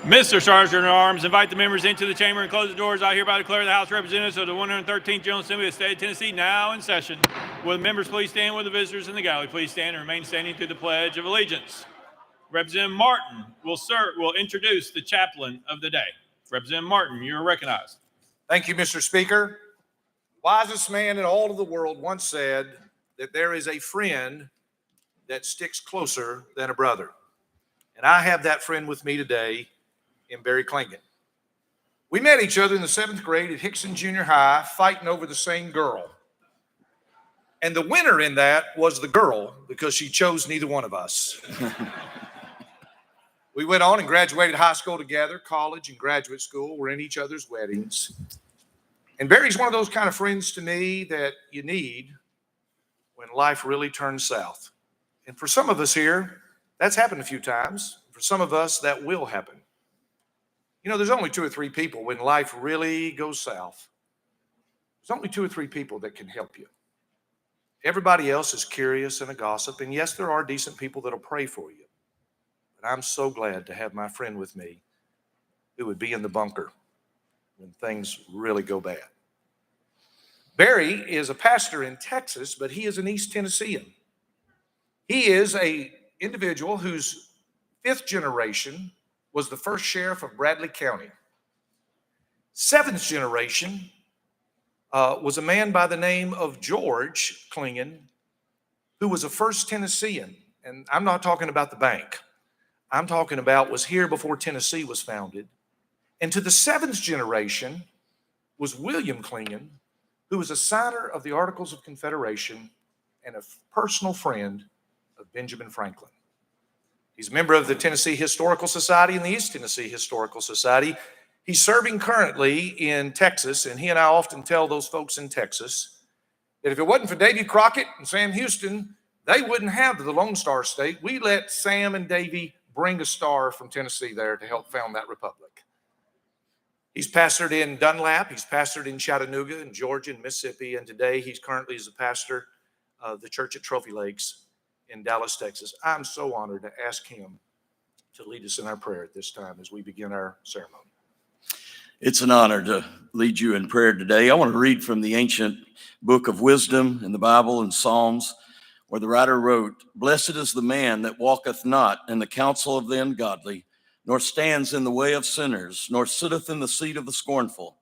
Mr. Sergeant at Arms, invite the members into the chamber and close the doors. I hereby declare the House of Representatives of the 113th General Assembly of the State of Tennessee now in session. Will the members please stand? Will the visitors in the gallery please stand and remain standing through the Pledge of Allegiance? Representative Martin will introduce the chaplain of the day. Representative Martin, you are recognized. Thank you, Mr. Speaker. Wisest man in all of the world once said that there is a friend that sticks closer than a brother. And I have that friend with me today in Barry Klingon. We met each other in the 7th grade at Hickson Junior High, fighting over the same girl. And the winner in that was the girl, because she chose neither one of us. We went on and graduated high school together, college and graduate school. We're in each other's weddings. And Barry's one of those kind of friends to me that you need when life really turns south. And for some of us here, that's happened a few times. For some of us, that will happen. You know, there's only 2 or 3 people when life really goes south. There's only 2 or 3 people that can help you. Everybody else is curious and a gossip. And yes, there are decent people that'll pray for you. But I'm so glad to have my friend with me who would be in the bunker when things really go bad. Barry is a pastor in Texas, but he is an East Tennessean. He is an individual whose 5th generation was the first sheriff of Bradley County. 7th generation was a man by the name of George Klingon, who was a first Tennessean. And I'm not talking about the bank. I'm talking about was here before Tennessee was founded. And to the 7th generation was William Klingon, who was a signer of the Articles of Confederation and a personal friend of Benjamin Franklin. He's a member of the Tennessee Historical Society and the East Tennessee Historical Society. He's serving currently in Texas, and he and I often tell those folks in Texas that if it wasn't for Davy Crockett and Sam Houston, they wouldn't have the Lone Star State. We let Sam and Davy bring a star from Tennessee there to help found that republic. He's pastored in Dunlap, he's pastored in Chattanooga, in Georgia, and Mississippi, and today he's currently is a pastor of the church at Trophy Lakes in Dallas, Texas. I'm so honored to ask him to lead us in our prayer at this time as we begin our ceremony. It's an honor to lead you in prayer today. I want to read from the ancient book of wisdom in the Bible and Psalms, where the writer wrote, "Blessed is the man that walketh not in the counsel of the ungodly, nor stands in the way of sinners, nor sitteth in the seat of the scornful.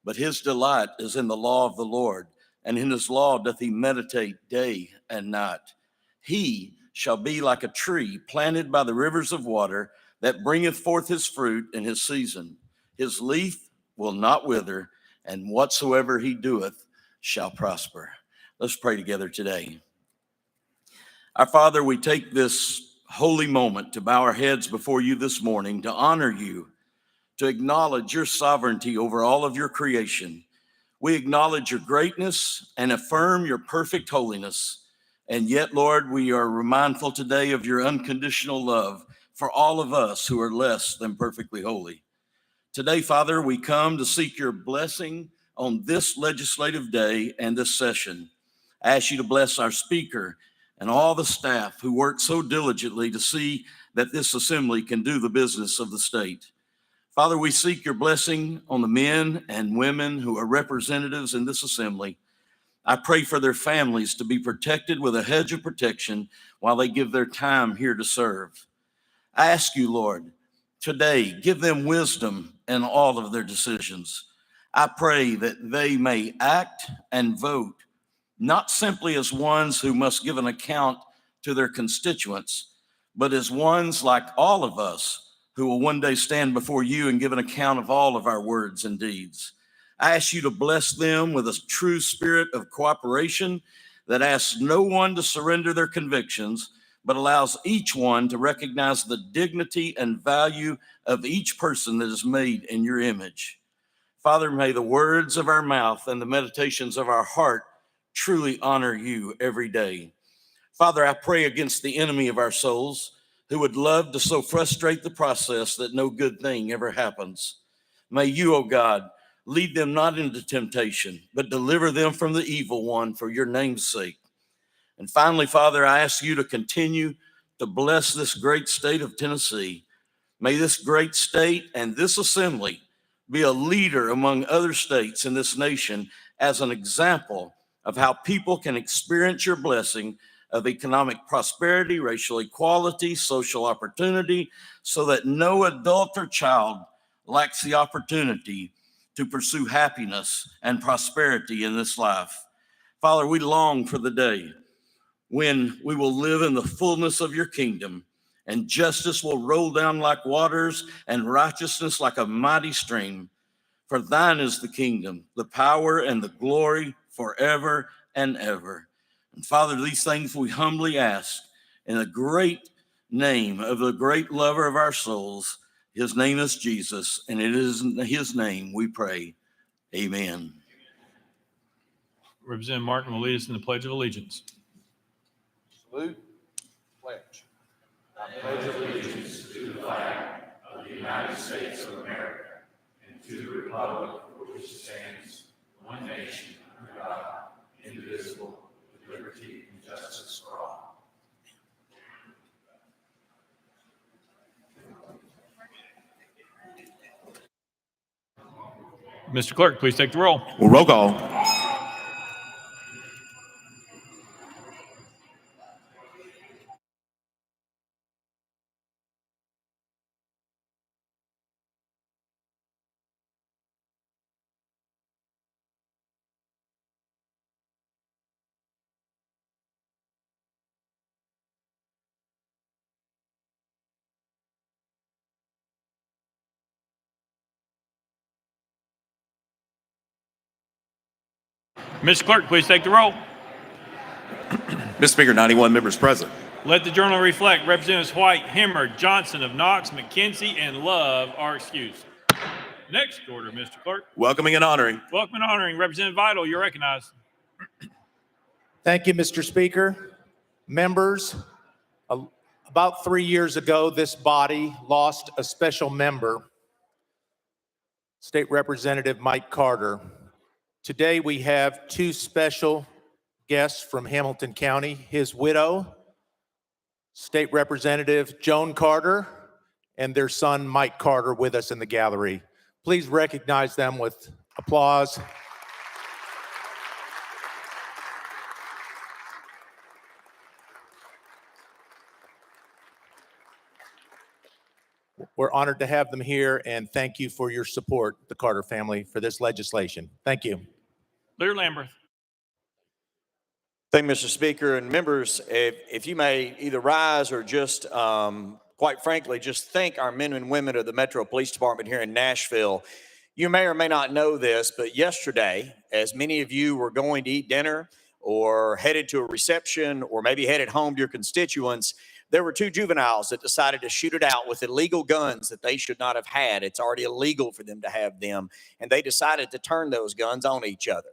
But his delight is in the law of the Lord, and in his law doth he meditate day and night. He shall be like a tree planted by the rivers of water, that bringeth forth his fruit in his season. His leaf will not wither, and whatsoever he doeth shall prosper." Let's pray together today. Our Father, we take this holy moment to bow our heads before you this morning, to honor you, to acknowledge your sovereignty over all of your creation. We acknowledge your greatness and affirm your perfect holiness. And yet, Lord, we are mindful today of your unconditional love for all of us who are less than perfectly holy. Today, Father, we come to seek your blessing on this legislative day and this session. I ask you to bless our speaker and all the staff who work so diligently to see that this assembly can do the business of the state. Father, we seek your blessing on the men and women who are representatives in this assembly. I pray for their families to be protected with a hedge of protection while they give their time here to serve. I ask you, Lord, today, give them wisdom in all of their decisions. I pray that they may act and vote not simply as ones who must give an account to their constituents, but as ones like all of us who will one day stand before you and give an account of all of our words and deeds. I ask you to bless them with a true spirit of cooperation that asks no one to surrender their convictions, but allows each one to recognize the dignity and value of each person that is made in your image. Father, may the words of our mouth and the meditations of our heart truly honor you every day. Father, I pray against the enemy of our souls who would love to so frustrate the process that no good thing ever happens. May you, O God, lead them not into temptation, but deliver them from the evil one for your name's sake. And finally, Father, I ask you to continue to bless this great state of Tennessee. May this great state and this assembly be a leader among other states in this nation as an example of how people can experience your blessing of economic prosperity, racial equality, social opportunity, so that no adult or child lacks the opportunity to pursue happiness and prosperity in this life. Father, we long for the day when we will live in the fullness of your kingdom, and justice will roll down like waters and righteousness like a mighty stream. For thine is the kingdom, the power, and the glory forever and ever. And Father, these things we humbly ask in the great name of the great lover of our souls. His name is Jesus, and it is in his name we pray. Amen. Representative Martin will lead us in the Pledge of Allegiance. Salute. Pledge. I pledge allegiance to the flag of the United States of America and to the republic for which it stands, one nation, under God, indivisible, with liberty and justice for all. Mr. Clerk, please take the roll. Well, roll call. Mr. Clerk, please take the roll. Mr. Speaker, 91 members present. Let the journal reflect Representatives White, Hemmer, Johnson of Knox, McKenzie, and Love are excused. Next order, Mr. Clerk. Welcoming and honoring. Welcome and honoring Representative Vital. You're recognized. Thank you, Mr. Speaker. Members, about 3 years ago, this body lost a special member, State Representative Mike Carter. Today, we have two special guests from Hamilton County, his widow, State Representative Joan Carter, and their son, Mike Carter, with us in the gallery. Please recognize them with applause. We're honored to have them here, and thank you for your support, the Carter family, for this legislation. Thank you. Leader Lamberth. Thank you, Mr. Speaker. And members, if you may either rise or just, quite frankly, just thank our men and women of the Metro Police Department here in Nashville. You may or may not know this, but yesterday, as many of you were going to eat dinner or headed to a reception or maybe headed home to your constituents, there were two juveniles that decided to shoot it out with illegal guns that they should not have had. It's already illegal for them to have them, and they decided to turn those guns on each other.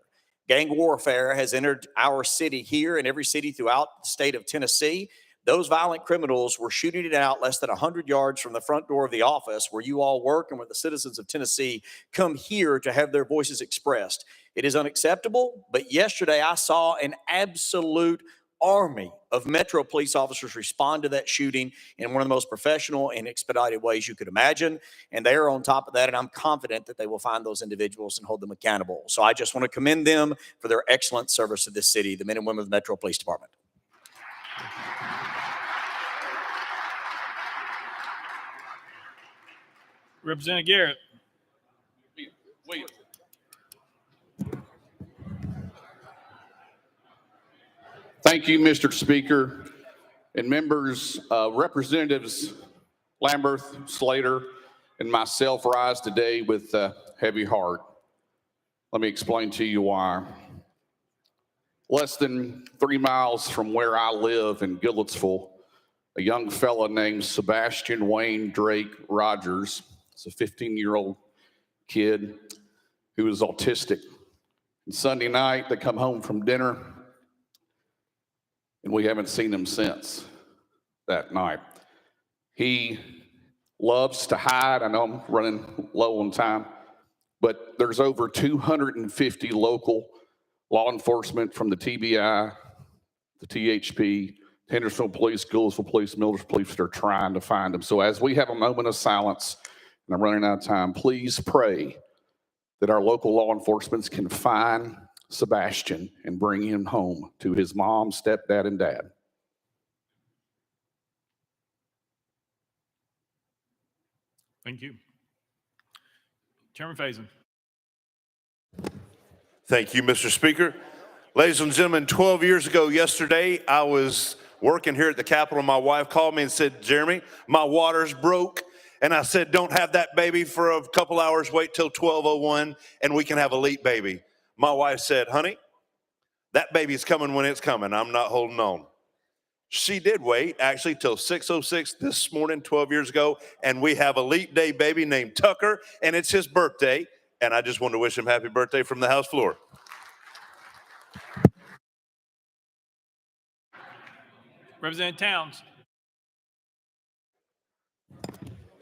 Gang warfare has entered our city here and every city throughout the state of Tennessee. Those violent criminals were shooting it out less than 100 yards from the front door of the office where you all work and where the citizens of Tennessee come here to have their voices expressed. It is unacceptable, but yesterday I saw an absolute army of Metro police officers respond to that shooting in one of the most professional and expedited ways you could imagine. And they are on top of that, and I'm confident that they will find those individuals and hold them accountable. So I just want to commend them for their excellent service to this city, the men and women of the Metro Police Department. Representative Garrett. Thank you, Mr. Speaker, and members, Representatives Lamberth, Slater, and myself rise today with a heavy heart. Let me explain to you why. Less than 3 miles from where I live in Gilletsville, a young fella named Sebastian Wayne Drake Rogers, is a 15-year-old kid who is autistic. And Sunday night, they come home from dinner, and we haven't seen him since that night. He loves to hide. I know I'm running low on time, but there's over 250 local law enforcement from the TBI, the THP, Hendersonville Police, Gouldsville Police, Mildred Police, they're trying to find them. So as we have a moment of silence, and I'm running out of time, please pray that our local law enforcement can find Sebastian and bring him home to his mom, stepdad, and dad. Thank you. Chairman Faison. Thank you, Mr. Speaker. Ladies and gentlemen, 12 years ago yesterday, I was working here at the Capitol. My wife called me and said, Jeremy, my water's broke. And I said, don't have that baby for a couple hours. Wait till 12:01 and we can have a leap baby. My wife said, honey, that baby's coming when it's coming. I'm not holding on. She did wait actually till 6:06 this morning, 12 years ago. And we have a leap day baby named Tucker, and it's his birthday. And I just wanted to wish him happy birthday from the House floor. Representative Towns.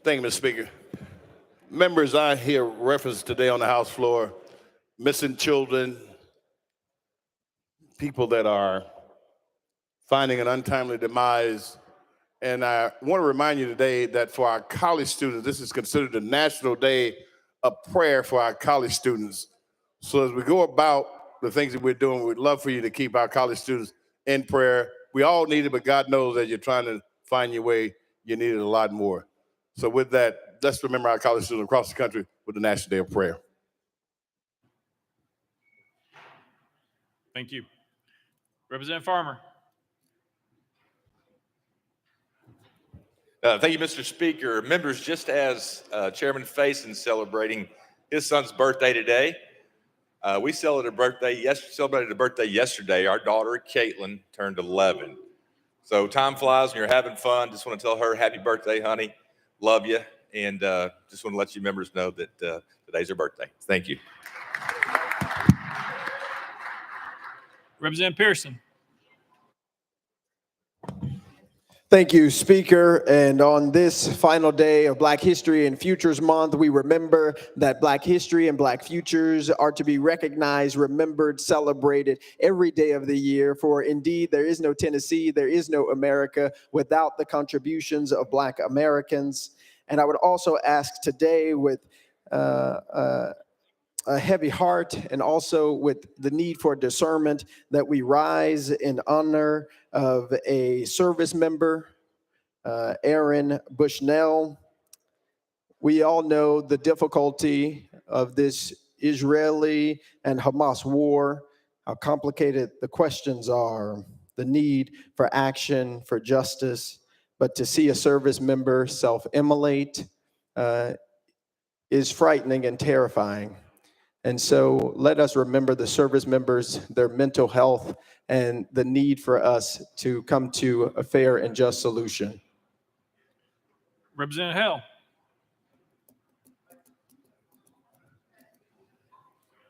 Thank you, Mr. Speaker. Members, I hear reference today on the House floor, missing children, people that are finding an untimely demise. And I want to remind you today that for our college students, this is considered a National Day of Prayer for our college students. So as we go about the things that we're doing, we'd love for you to keep our college students in prayer. We all need it, but God knows that you're trying to find your way, you need it a lot more. So with that, let's remember our college students across the country with the National Day of Prayer. Thank you. Representative Farmer. Thank you, Mr. Speaker. Members, just as Chairman Faison celebrating his son's birthday today, we celebrated a birthday yesterday. Our daughter, Caitlin, turned 11. So time flies when you're having fun. Just want to tell her happy birthday, honey. Love you. And just want to let you members know that today's her birthday. Thank you. Representative Pearson. Thank you, Speaker. And on this final day of Black History and Futures Month, we remember that Black history and Black futures are to be recognized, remembered, celebrated every day of the year. For indeed, there is no Tennessee, there is no America without the contributions of Black Americans. And I would also ask today with a heavy heart and also with the need for discernment that we rise in honor of a service member, Aaron Bushnell. We all know the difficulty of this Israeli and Hamas war, how complicated the questions are, the need for action, for justice. But to see a service member self-immolate is frightening and terrifying. And so let us remember the service members, their mental health, and the need for us to come to a fair and just solution. Representative Hill.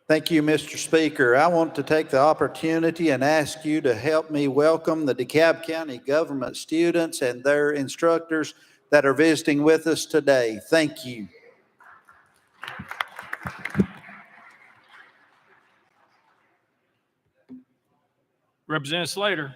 Thank you, Mr. Speaker. I want to take the opportunity and ask you to help me welcome the DeKalb County government students and their instructors that are visiting with us today. Thank you. Representative Slater.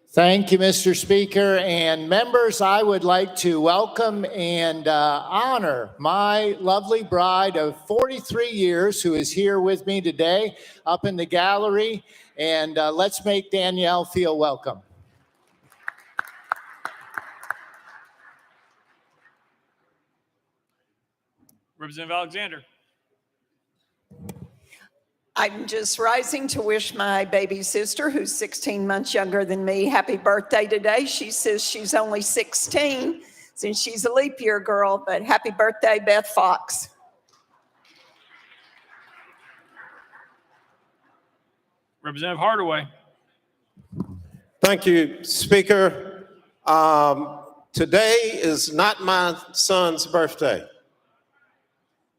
Thank you, Mr. Speaker. And members, I would like to welcome and honor my lovely bride of 43 years who is here with me today up in the gallery. And let's make Danielle feel welcome. Representative Alexander. I'm just rising to wish my baby sister, who's 16 months younger than me, happy birthday today. She says she's only 16 since she's a leap year girl, but happy birthday, Beth Fox. Representative Hardaway. Thank you, Speaker. Today is not my son's birthday.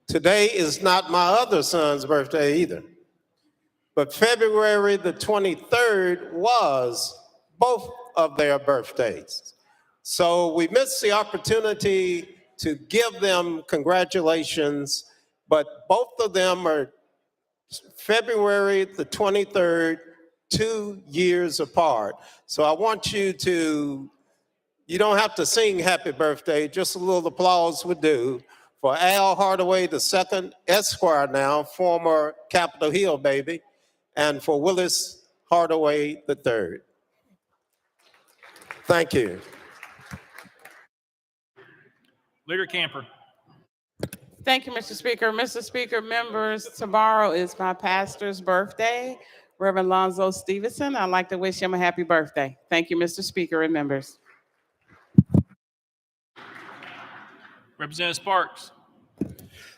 Today is not my other son's birthday either. But February the 23rd was both of their birthdays. So we missed the opportunity to give them congratulations, but both of them are February the 23rd, 2 years apart. So I want you don't have to sing happy birthday, just a little applause would do for Al Hardaway II, Esquire now, former Capitol Hill baby, and for Willis Hardaway III. Thank you. Leader Camper. Thank you, Mr. Speaker. Mr. Speaker, members, tomorrow is my pastor's birthday, Reverend Lonzo Stevenson. I'd like to wish him a happy birthday. Thank you, Mr. Speaker and members. Representative Sparks.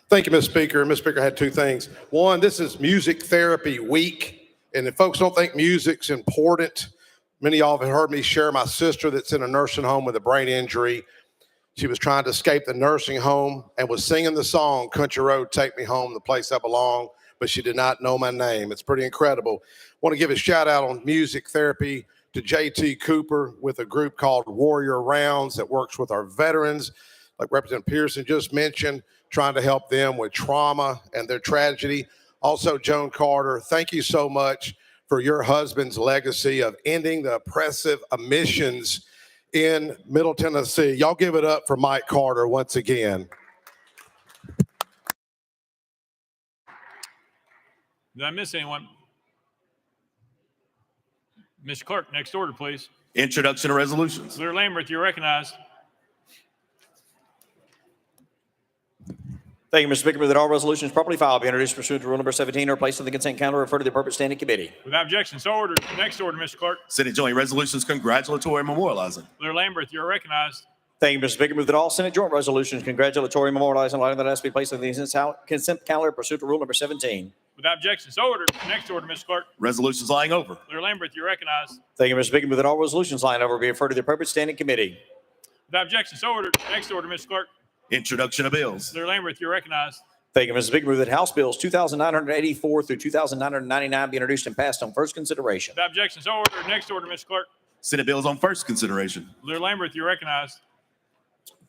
Thank you, Mr. Speaker. Mr. Speaker, I had two things. One, this is Music Therapy Week. And if folks don't think music's important, many of y'all have heard me share my sister that's in a nursing home with a brain injury. She was trying to escape the nursing home and was singing the song, Country Road, Take Me Home, the place I belong, but she did not know my name. It's pretty incredible. I want to give a shout out on music therapy to JT Cooper with a group called Warrior Rounds that works with our veterans, like Representative Pearson just mentioned, trying to help them with trauma and their tragedy. Also, Joan Carter, thank you so much for your husband's legacy of ending the oppressive emissions in Middle Tennessee. Y'all give it up for Mike Carter once again. Did I miss anyone? Mr. Clerk, next order, please. Introduction of resolutions. Leader Lamberth, you're recognized. Thank you, Mr. Speaker. Move that all resolutions properly filed be introduced pursuant to rule number 17 or placed on the consent calendar, referred to the appropriate standing committee. Without objection, so ordered. Next order, Mr. Clerk. Senate Joint Resolutions congratulatory and memorializing. Leader Lamberth, you're recognized. Thank you, Mr. Speaker. Move that all Senate joint resolutions congratulatory and memorializing an item that has to be placed on the consent calendar pursuant to rule number 17. Without objection, so ordered. Next order, Mr. Clerk. Resolutions lying over. Leader Lamberth, you're recognized. Thank you, Mr. Speaker. Move that all resolutions lying over be referred to the appropriate standing committee. Without objection, so ordered. Next order, Mr. Clerk. Introduction of bills. Leader Lamberth, you're recognized. Thank you, Mr. Speaker. Move that House Bills 2,984 through 2,999 be introduced and passed on first consideration. Without objection, so ordered. Next order, Mr. Clerk. Senate bills on first consideration. Leader Lamberth, you're recognized.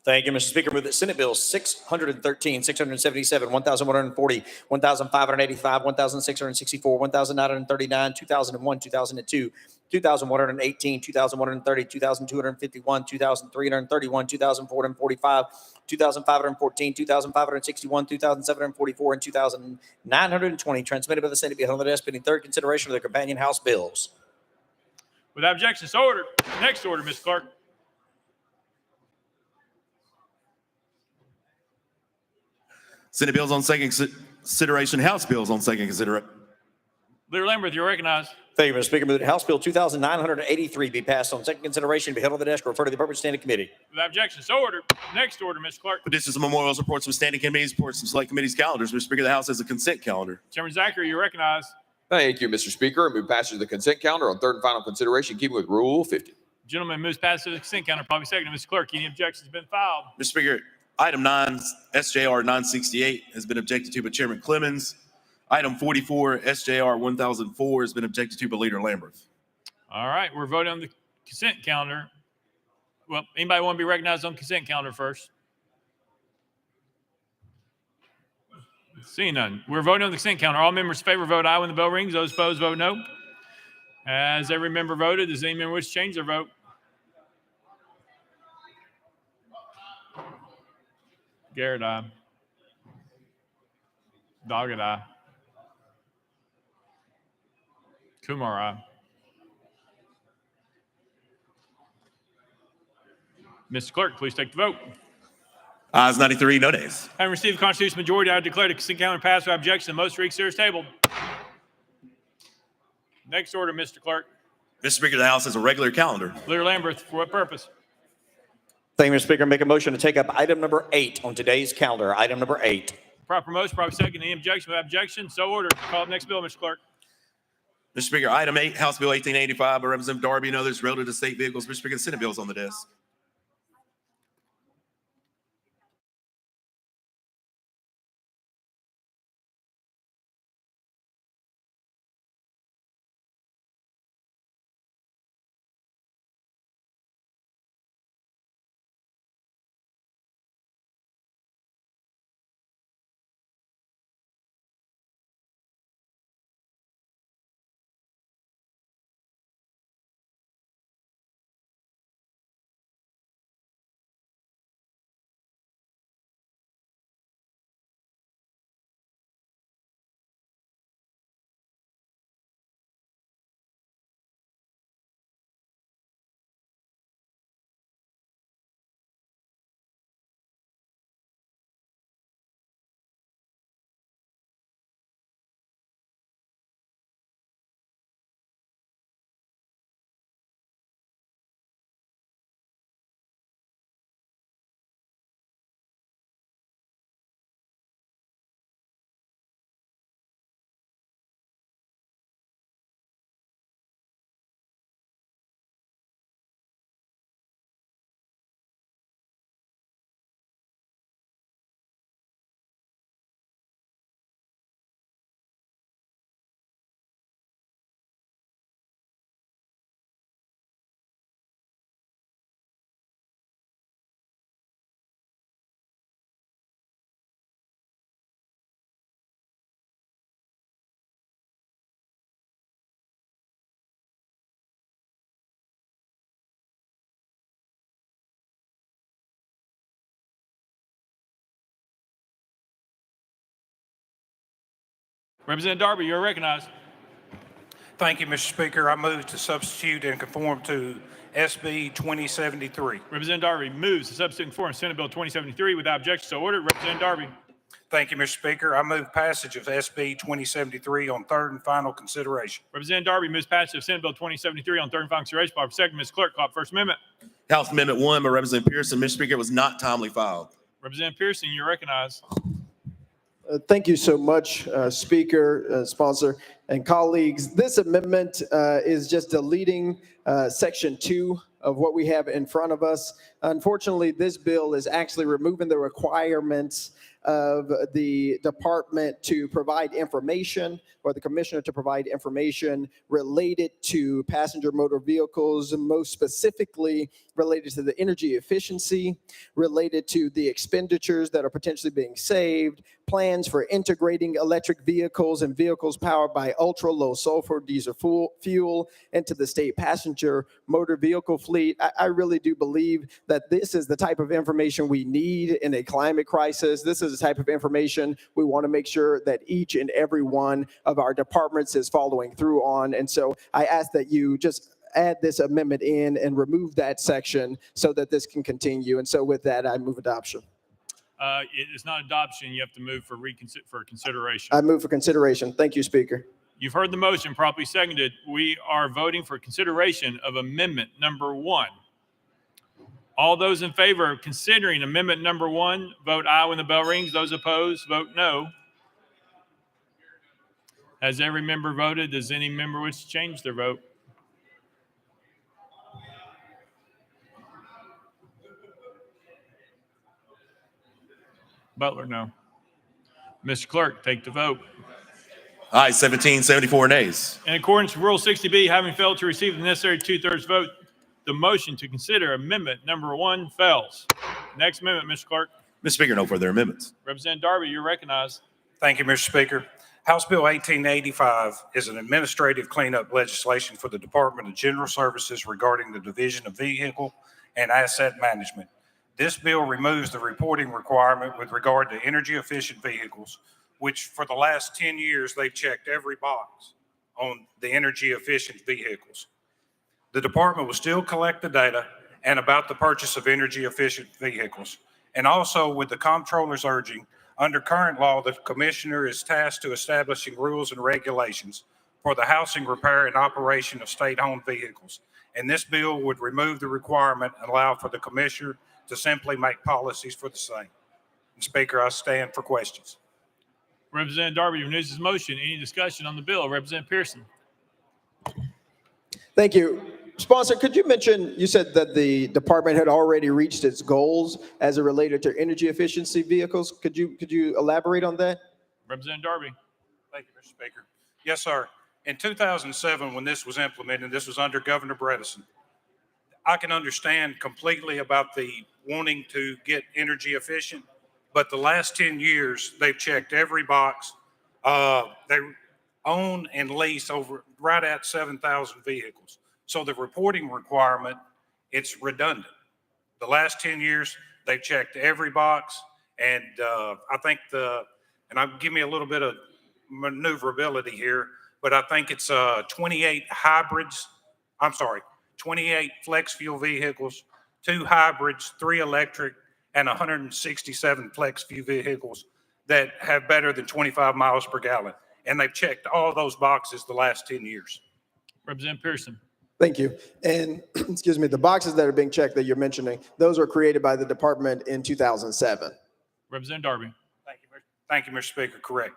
Thank you, Mr. Speaker. Move that Senate Bills 613, 677, 1,140, 1,585, 1,664, 1,939, 2001, 2002, 2,118, 2,130, 2,251, 2,331, 2,445, 2,514, 2,561, 2,744, and 2,920 transmitted by the Senate be held on the desk pending third consideration of the companion House bills. Without objection, so ordered. Next order, Mr. Clerk. Senate bills on second consideration. House bills on second consideration. Leader Lamberth, you're recognized. Thank you, Mr. Speaker. Move that House Bill 2,983 be passed on second consideration, be held on the desk, referred to the appropriate standing committee. Without objection, so ordered. Next order, Mr. Clerk. Petitions and memorials, reports from standing committees, reports from select committees, calendars. Mr. Speaker, the House has a consent calendar. Chairman Zachary, you're recognized. Thank you, Mr. Speaker. I move passage of the consent calendar on third and final consideration, keeping with Rule 50. Gentleman moves passage of the consent calendar. Probably second. Mr. Clerk, any objections have been filed? Mr. Speaker, item 9, SJR 968 has been objected to by Chairman Clemens. Item 44, SJR 1004 has been objected to by Leader Lamberth. All right, we're voting on the consent calendar. Well, anybody want to be recognized on the consent calendar first? Seeing none. We're voting on the consent calendar. All members in favor vote aye when the bell rings. Those opposed vote no. As every member voted, does any member wish to change their vote? Garrett, aye. Doggett, aye. Kumar, aye. Mr. Clerk, please take the vote. Ayes 93, no nays. Having received the constitutional majority, I declare the consent calendar passed without objection. The most reconsider is tabled. Next order, Mr. Clerk. Mr. Speaker, the House has a regular calendar. Leader Lamberth, for what purpose? Thank you, Mr. Speaker. Make a motion to take up item number 8 on today's calendar. Item number 8. Proper motion, proper second. Any objection? Without objection, so ordered. Call up next bill, Mr. Clerk. Mr. Speaker, item 8, House Bill 1885 by Representative Darby and others relative to state vehicles. Mr. Speaker, the Senate bill is on the desk. Representative Darby, you're recognized. Thank you, Mr. Speaker. I move to substitute and conform to SB 2073. Representative Darby moves to substitute and conform to Senate Bill 2073 without objection. So ordered. Representative Darby. Thank you, Mr. Speaker. I move passage of SB 2073 on third and final consideration. Representative Darby moves passage of Senate Bill 2073 on third and final consideration. Call for second. Ms. Clerk, call for First Amendment. House Amendment 1 by Representative Pearson. Mr. Speaker, it was not timely filed. Representative Pearson, you're recognized. Thank you so much, Speaker, sponsor, and colleagues. This amendment is just deleting Section 2 of what we have in front of us. Unfortunately, this bill is actually removing the requirements of the department to provide information, or the commissioner to provide information related to passenger motor vehicles, most specifically related to the energy efficiency, related to the expenditures that are potentially being saved, plans for integrating electric vehicles and vehicles powered by ultra low sulfur diesel fuel into the state passenger motor vehicle fleet. I really do believe that this is the type of information we need in a climate crisis. This is the type of information we want to make sure that each and every one of our departments is following through on. And so I ask that you just add this amendment in and remove that section so that this can continue. And so with that, I move adoption. It is not adoption. You have to move for consideration. I move for consideration. Thank you, Speaker. You've heard the motion properly seconded. We are voting for consideration of amendment number 1. All those in favor of considering amendment number 1, vote aye when the bell rings. Those opposed, vote no. Has every member voted? Does any member wish to change their vote? Butler, no. Mr. Clerk, take the vote. Aye, 17, 74 nays. In accordance with Rule 60B, having failed to receive the necessary 2/3 vote, the motion to consider amendment number 1 fails. Next amendment, Mr. Clerk. Mr. Speaker, no further amendments. Representative Darby, you're recognized. Thank you, Mr. Speaker. House Bill 1885 is an administrative cleanup legislation for the Department of General Services regarding the Division of Vehicle and Asset Management. This bill removes the reporting requirement with regard to energy efficient vehicles, which for the last 10 years, they've checked every box on the energy efficient vehicles. The department will still collect the data and about the purchase of energy efficient vehicles. And also with the comptroller's urging, under current law, the commissioner is tasked to establishing rules and regulations for the housing, repair, and operation of state-owned vehicles. And this bill would remove the requirement and allow for the commissioner to simply make policies for the same. And Speaker, I stand for questions. Representative Darby renews his motion. Any discussion on the bill? Representative Pearson. Thank you. Sponsor, could you mention, you said that the department had already reached its goals as it related to energy efficiency vehicles. Could you elaborate on that? Representative Darby. Thank you, Mr. Speaker. Yes, sir. In 2007, when this was implemented, this was under Governor Bredesen. I can understand completely about the wanting to get energy efficient, but the last 10 years, they've checked every box. They own and lease over right at 7,000 vehicles. So the reporting requirement, it's redundant. The last 10 years, they've checked every box. And I think and I'll give me a little bit of maneuverability here, but I think it's 28 hybrids. 28 flex fuel vehicles, 2 hybrids, 3 electric, and 167 flex fuel vehicles that have better than 25 miles per gallon. And they've checked all those boxes the last 10 years. Representative Pearson. Thank you. And excuse me, the boxes that are being checked that you're mentioning, those were created by the department in 2007. Representative Darby. Thank you, Mr. Speaker. Correct.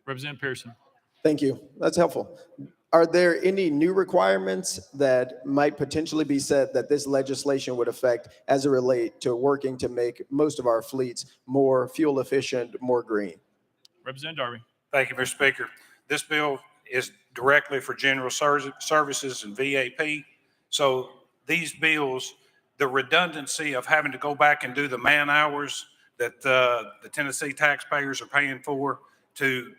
Representative Pearson. Thank you. That's helpful. Are there any new requirements that might potentially be set that this legislation would affect as it relate to working to make most of our fleets more fuel efficient, more green? Representative Darby. Thank you, Mr. Speaker. This bill is directly for general services and VAP. So these bills, the redundancy of having to go back and do the man hours that the Tennessee taxpayers are paying for to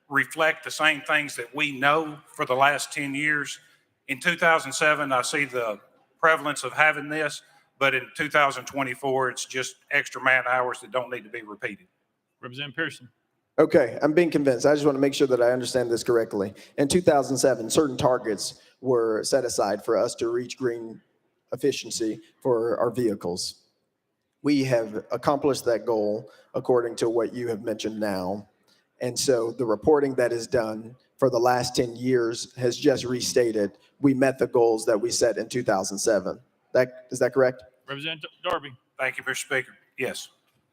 reflect the same things that we know for the last 10 years. In 2007, I see the prevalence of having this, but in 2024, it's just extra man hours that don't need to be repeated. Representative Pearson. Okay, I'm being convinced. I just want to make sure that I understand this correctly. In 2007, certain targets were set aside for us to reach green efficiency for our vehicles. We have accomplished that goal according to what you have mentioned now. And so the reporting that is done for the last 10 years has just restated we met the goals that we set in 2007. Is that correct? Representative Darby. Thank you, Mr. Speaker. Yes.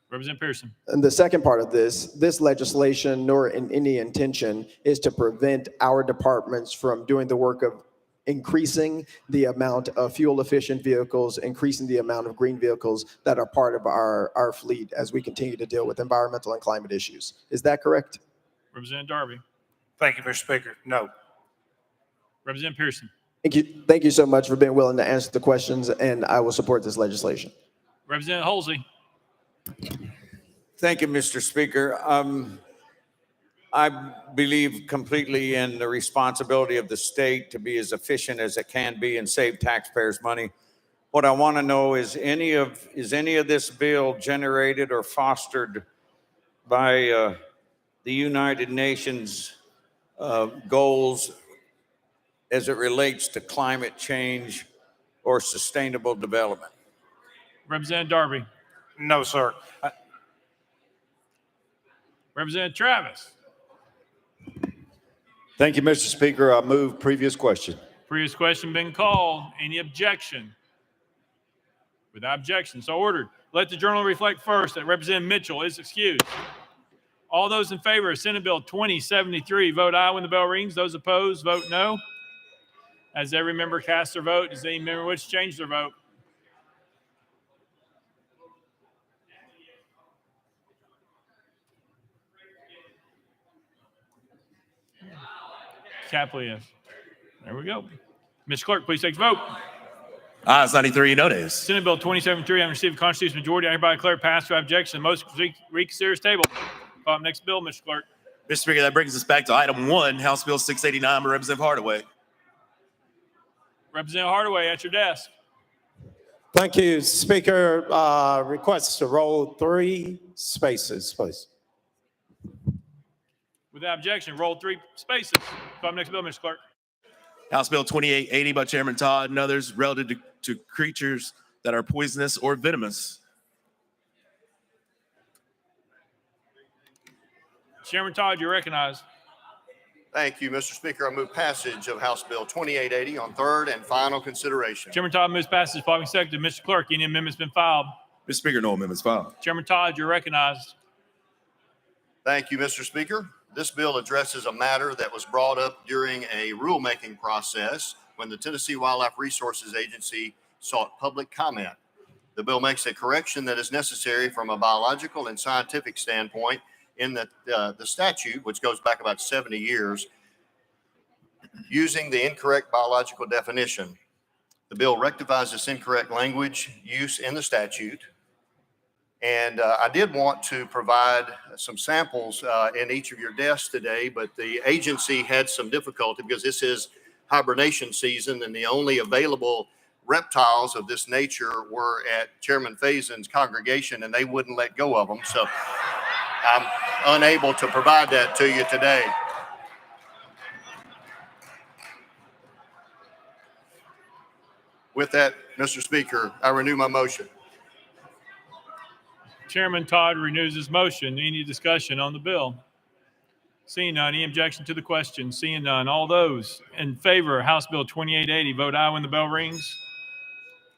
Representative Pearson. And the second part of this legislation, nor in any intention, is to prevent our departments from doing the work of increasing the amount of fuel-efficient vehicles, increasing the amount of green vehicles that are part of our fleet as we continue to deal with environmental and climate issues. Is that correct? Representative Darby. Thank you, Mr. Speaker. No. Representative Pearson. Thank you so much for being willing to answer the questions, and I will support this legislation. Representative Holsey. Thank you, Mr. Speaker. I believe completely in the responsibility of the state to be as efficient as it can be and save taxpayers' money. What I want to know is any of this bill generated or fostered by the United Nations goals as it relates to climate change or sustainable development? Representative Darby. No, sir. Representative Travis. Thank you, Mr. Speaker. I move previous question. Previous question been called. Any objection? Without objection, so ordered. Let the journal reflect first that Representative Mitchell is excused. All those in favor of Senate Bill 2073, vote aye when the bell rings. Those opposed, vote no. As every member casts their vote, does any member wish to change their vote? Capley, yes. There we go. Mr. Clerk, please take the vote. Ayes 93, no nays. Senate Bill 2073, having received a constitutional majority, I hereby declare passed without objection. The motion reconsider is tabled. Call up next bill, Mr. Clerk. Mr. Speaker, that brings us back to item 1, House Bill 689 by Representative Hardaway. Representative Hardaway, at your desk. Thank you, Speaker. Request to roll 3 spaces, please. Without objection, roll 3 spaces. Call up next bill, Mr. Clerk. House Bill 2880 by Chairman Todd and others relative to creatures that are poisonous or venomous. Chairman Todd, you're recognized. Thank you, Mr. Speaker. I move passage of House Bill 2880 on third and final consideration. Chairman Todd moves passage. Following second, Mr. Clerk, any amendments been filed? Mr. Speaker, no amendments filed. Chairman Todd, you're recognized. Thank you, Mr. Speaker. This bill addresses a matter that was brought up during a rulemaking process when the Tennessee Wildlife Resources Agency sought public comment. The bill makes a correction that is necessary from a biological and scientific standpoint in that the statute, which goes back about 70 years, using the incorrect biological definition. The bill rectifies this incorrect language use in the statute. And I did want to provide some samples in each of your desks today, but the agency had some difficulty because this is hibernation season and the only available reptiles of this nature were at Chairman Faison's congregation and they wouldn't let go of them. So I'm unable to provide that to you today. With that, Mr. Speaker, I renew my motion. Chairman Todd renews his motion. Any discussion on the bill? Seeing none, any objection to the question? Seeing none, all those in favor of House Bill 2880, vote aye when the bell rings.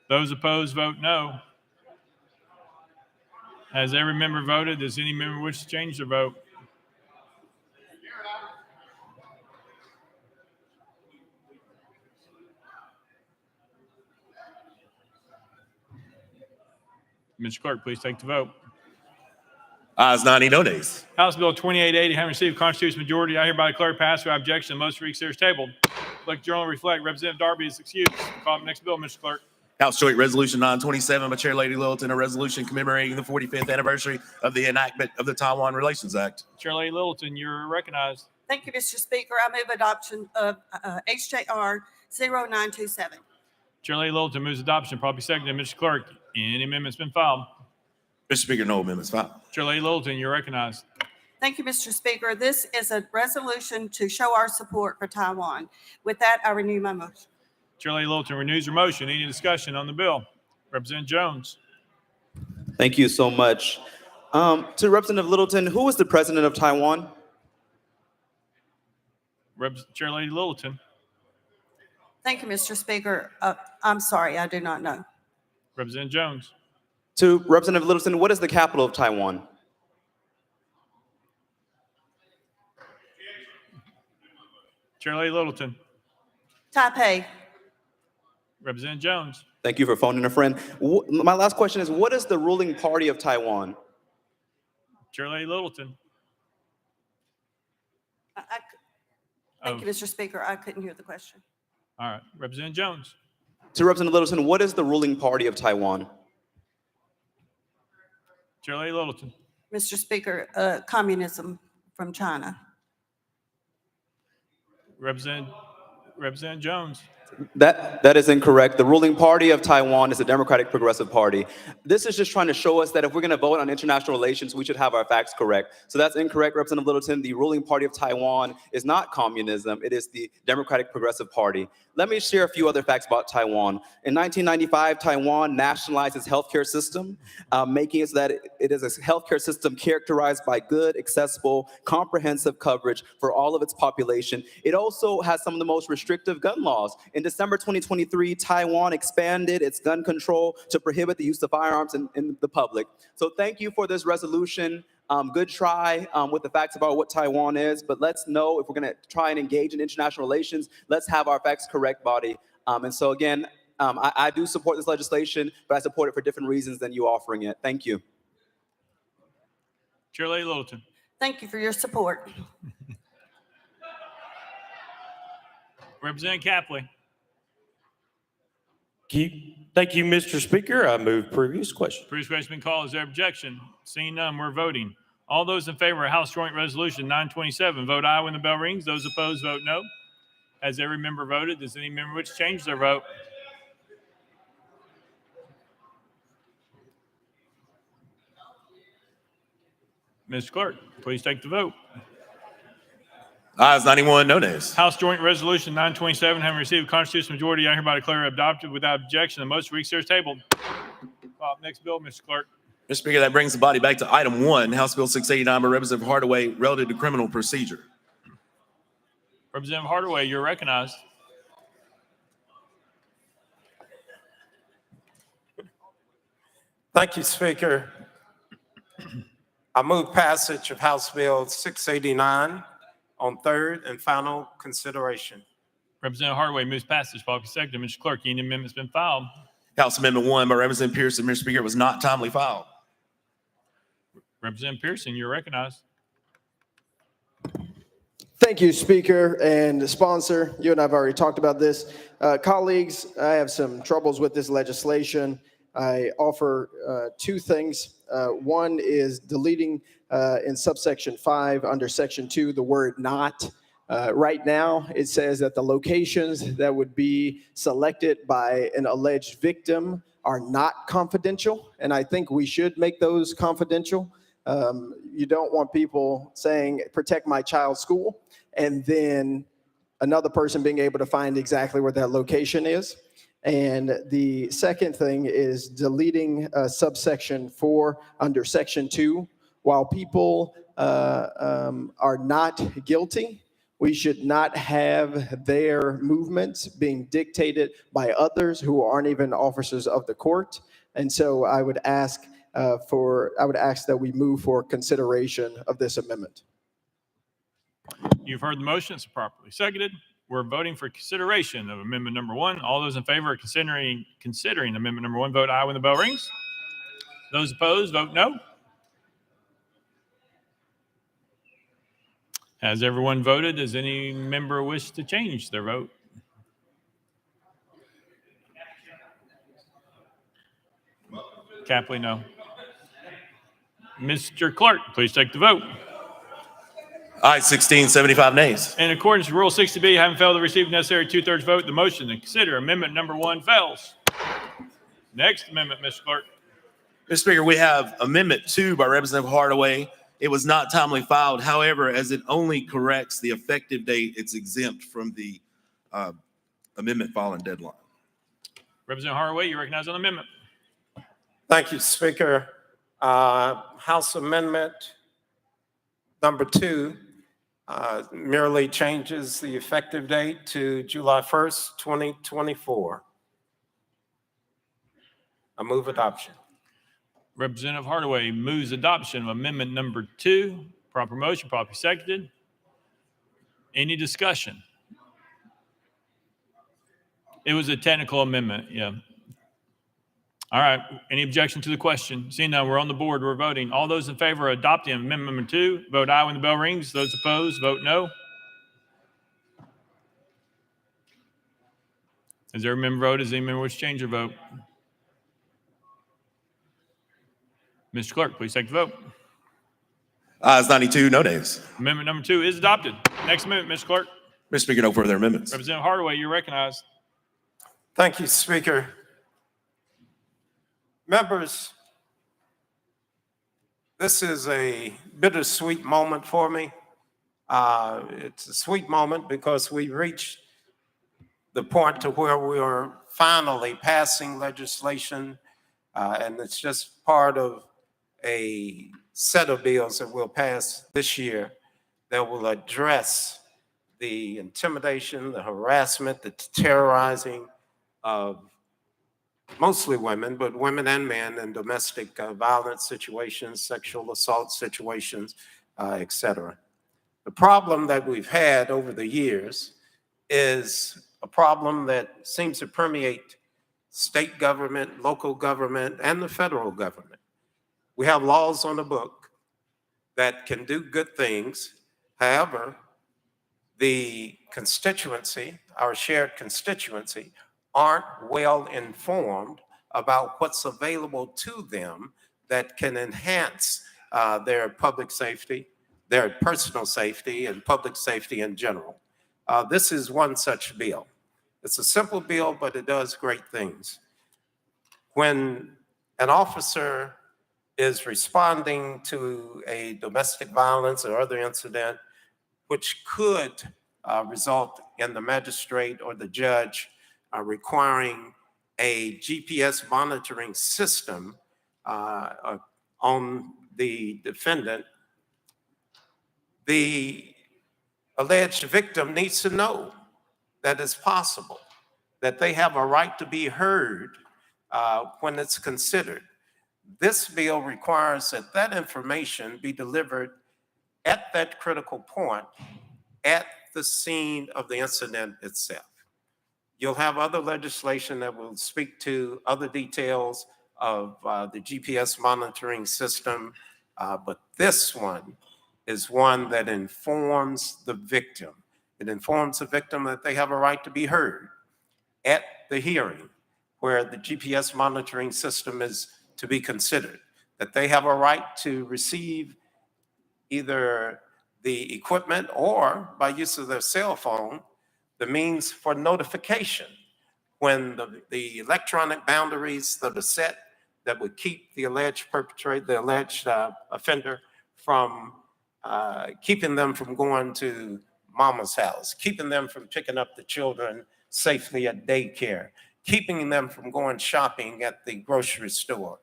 Those opposed, vote no. Has every member voted? Does any member wish to change their vote? Mr. Clerk, please take the vote. Ayes 90, no nays. House Bill 2880, having received a constitutional majority, I hereby declare passed without objection. The motion reconsider is tabled. Let the journal reflect Representative Darby is excused. Call up next bill, Mr. Clerk. House Joint Resolution 927 by Chair Lady Littleton, a resolution commemorating the 45th anniversary of the enactment of the Taiwan Relations Act. Chair Lady Littleton, you're recognized. Thank you, Mr. Speaker. I move adoption of HJR 0927. Chair Lady Littleton moves adoption. Probably seconded. Mr. Clerk, any amendments been filed? Mr. Speaker, no amendments filed. Chair Lady Littleton, you're recognized. Thank you, Mr. Speaker. This is a resolution to show our support for Taiwan. With that, I renew my motion. Chair Lady Littleton renews her motion. Any discussion on the bill? Representative Jones. Thank you so much. To Representative Littleton, who is the president of Taiwan? Chair Lady Littleton. Thank you, Mr. Speaker. I'm sorry, I do not know. Representative Jones. To Representative Littleton, what is the capital of Taiwan? Chair Lady Littleton. Taipei. Representative Jones. Thank you for phoning a friend. My last question is, what is the ruling party of Taiwan? Chair Lady Littleton. Thank you, Mr. Speaker. I couldn't hear the question. All right. Representative Jones. To Representative Littleton, what is the ruling party of Taiwan? Chair Lady Littleton. Mr. Speaker, communism from China. Representative Jones. That is incorrect. The ruling party of Taiwan is the Democratic Progressive Party. This is just trying to show us that if we're going to vote on international relations, we should have our facts correct. So that's incorrect, Representative Littleton. The ruling party of Taiwan is not communism. It is the Democratic Progressive Party. Let me share a few other facts about Taiwan. In 1995, Taiwan nationalized its healthcare system, making it so that it is a healthcare system characterized by good, accessible, comprehensive coverage for all of its population. It also has some of the most restrictive gun laws. In December 2023, Taiwan expanded its gun control to prohibit the use of firearms in the public. So thank you for this resolution. Good try with the facts about what Taiwan is, but let's know if we're going to try and engage in international relations, let's have our facts correct, body. And so again, I do support this legislation, but I support it for different reasons than you offering it. Thank you. Chair Lady Littleton. Thank you for your support. Representative Capley. Thank you, Mr. Speaker. I move previous question. Previous question been called. Is there objection? Seeing none, we're voting. All those in favor of House Joint Resolution 927, vote aye when the bell rings. Those opposed, vote no. Has every member voted? Does any member wish to change their vote? Mr. Clerk, please take the vote. Ayes 91, no nays. House Joint Resolution 927, having received a constitutional majority, I hereby declare adopted without objection. The motion for reconsider is tabled. Next bill, Mr. Clerk. Mr. Speaker, that brings the body back to item 1, House Bill 689 by Representative Hardaway, relative to criminal procedure. Representative Hardaway, you're recognized. Thank you, Speaker. I move passage of House Bill 689 on third and final consideration. Representative Hardaway moves passage. Followed by seconded. Mr. Clerk, any amendment's been filed? House Amendment 1 by Representative Pearson, Mr. Speaker, was not timely filed. Representative Pearson, you're recognized. Thank you, Speaker and sponsor. You and I have already talked about this. Colleagues, I have some troubles with this legislation. I offer two things. One is deleting in subsection 5 under section 2 the word not. Right now, it says that the locations that would be selected by an alleged victim are not confidential, and I think we should make those confidential. You don't want people saying, protect my child's school, and then another person being able to find exactly where that location is. And the second thing is deleting subsection 4 under section 2. While people are not guilty, we should not have their movements being dictated by others who aren't even officers of the court. And so I would ask that we move for consideration of this amendment. You've heard the motion. It's properly seconded. We're voting for consideration of amendment number 1. All those in favor of considering amendment number 1, vote aye when the bell rings. Those opposed, vote no. Has everyone voted? Does any member wish to change their vote? Capley, no. Mr. Clerk, please take the vote. Aye, 16, 75 nays. In accordance with Rule 60B, having failed to receive the necessary 2/3 vote, the motion to consider amendment number 1 fails. Next amendment, Mr. Clerk. Mr. Speaker, we have Amendment 2 by Representative Hardaway, It was not timely filed. However, as it only corrects the effective date, it's exempt from the amendment filing deadline. Representative Hardaway, you recognize on the amendment. Thank you, Speaker. House Amendment number 2 merely changes the effective date to July 1st, 2024. I move adoption. Representative Hardaway moves adoption of amendment number 2. Proper motion, properly seconded. Any discussion? It was a technical amendment, yeah. All right, any objection to the question? Seeing none, we're on the board, we're voting. All those in favor of adopting amendment number 2, vote aye when the bell rings. Those opposed, vote no. Is there a member vote? Does any member wish to change their vote? Mr. Clerk, please take the vote. Ayes 92, no nays. Amendment number 2 is adopted. Next amendment, Mr. Clerk. Mr. Speaker, no further amendments. Representative Hardaway, you're recognized. Thank you, Speaker. Members, this is a bittersweet moment for me. It's a sweet moment because we reached the point to where we are finally passing legislation, and it's just part of a set of bills that we'll pass this year that will address the intimidation, the harassment, the terrorizing of mostly women, but women and men in domestic violence situations, sexual assault situations, et cetera. The problem that we've had over the years is a problem that seems to permeate state government, local government, and the federal government. We have laws on the book that can do good things. However, the constituency, our shared constituency, aren't well informed about what's available to them that can enhance their public safety, their personal safety, and public safety in general. This is one such bill. It's a simple bill, but it does great things. When an officer is responding to a domestic violence or other incident, which could result in the magistrate or the judge requiring a GPS monitoring system on the defendant, the alleged victim needs to know that it's possible, that they have a right to be heard when it's considered. This bill requires that that information be delivered at that critical point at the scene of the incident itself. You'll have other legislation that will speak to other details of the GPS monitoring system, but this one is one that informs the victim. It informs the victim that they have a right to be heard at the hearing where the GPS monitoring system is to be considered, that they have a right to receive either the equipment or, by use of their cell phone, the means for notification when the electronic boundaries that are set that would keep the alleged perpetrator, the alleged offender from keeping them from going to mama's house, keeping them from picking up the children safely at daycare, keeping them from going shopping at the grocery store,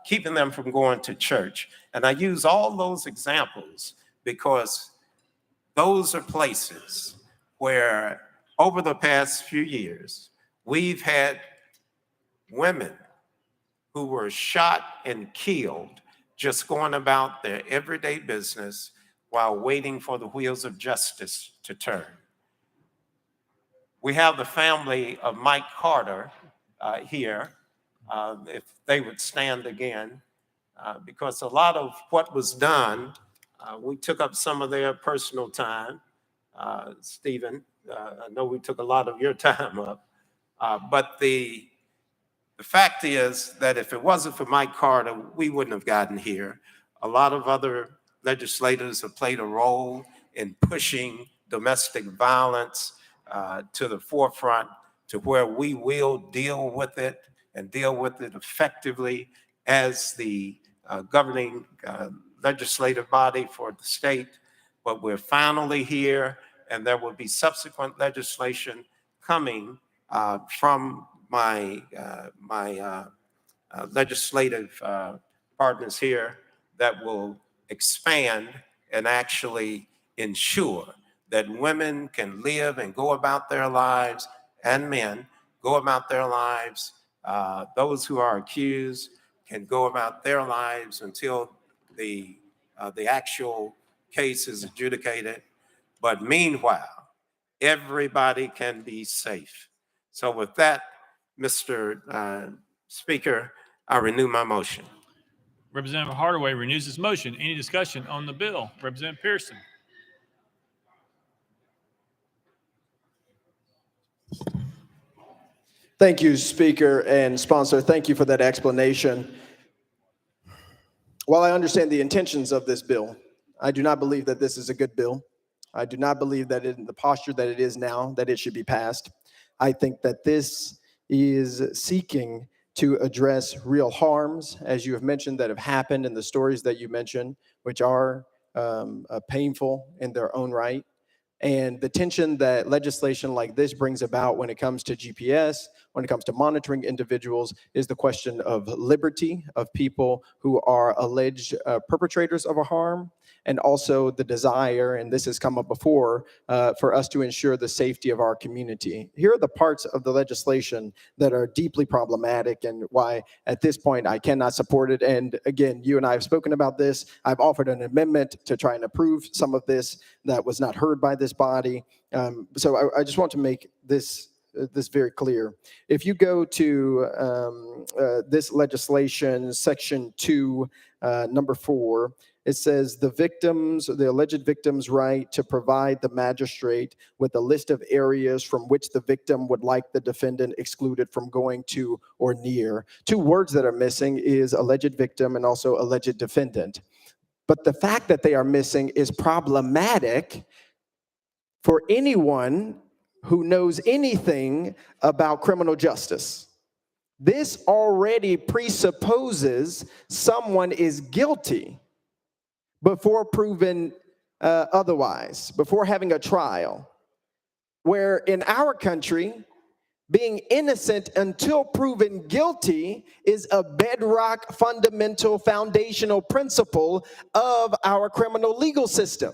keeping them from going to church. And I use all those examples because those are places where over the past few years, we've had women who were shot and killed just going about their everyday business while waiting for the wheels of justice to turn. We have the family of Mike Carter here, if they would stand again, because a lot of what was done, we took up some of their personal time. Stephen, I know we took a lot of your time up, but the fact is that if it wasn't for Mike Carter, we wouldn't have gotten here. A lot of other legislators have played a role in pushing domestic violence to the forefront to where we will deal with it and deal with it effectively as the governing legislative body for the state, but we're finally here, and there will be subsequent legislation coming from my legislative partners here that will expand and actually ensure that women can live and go about their lives, and men go about their lives. Those who are accused can go about their lives until the actual case is adjudicated. But meanwhile, everybody can be safe. So with that, Mr. Speaker, I renew my motion. Representative Hardaway renews his motion. Any discussion on the bill? Representative Pearson. Thank you, Speaker and sponsor. Thank you for that explanation. While I understand the intentions of this bill, I do not believe that this is a good bill. I do not believe that in the posture that it is now, that it should be passed. I think that this is seeking to address real harms, as you have mentioned, that have happened in the stories that you mentioned, which are painful in their own right. And the tension that legislation like this brings about when it comes to GPS, when it comes to monitoring individuals, is the question of liberty of people who are alleged perpetrators of a harm, and also the desire, and this has come up before, for us to ensure the safety of our community. Here are the parts of the legislation that are deeply problematic and why at this point I cannot support it. And again, you and I have spoken about this. I've offered an amendment to try and approve some of this that was not heard by this body. So I just want to make this very clear. If you go to this legislation, section 2, number 4, it says the alleged victim's right to provide the magistrate with a list of areas from which the victim would like the defendant excluded from going to or near. 2 words that are missing is alleged victim and also alleged defendant. But the fact that they are missing is problematic for anyone who knows anything about criminal justice. This already presupposes someone is guilty before proven otherwise, before having a trial. Where in our country, being innocent until proven guilty is a bedrock, fundamental, foundational principle of our criminal legal system.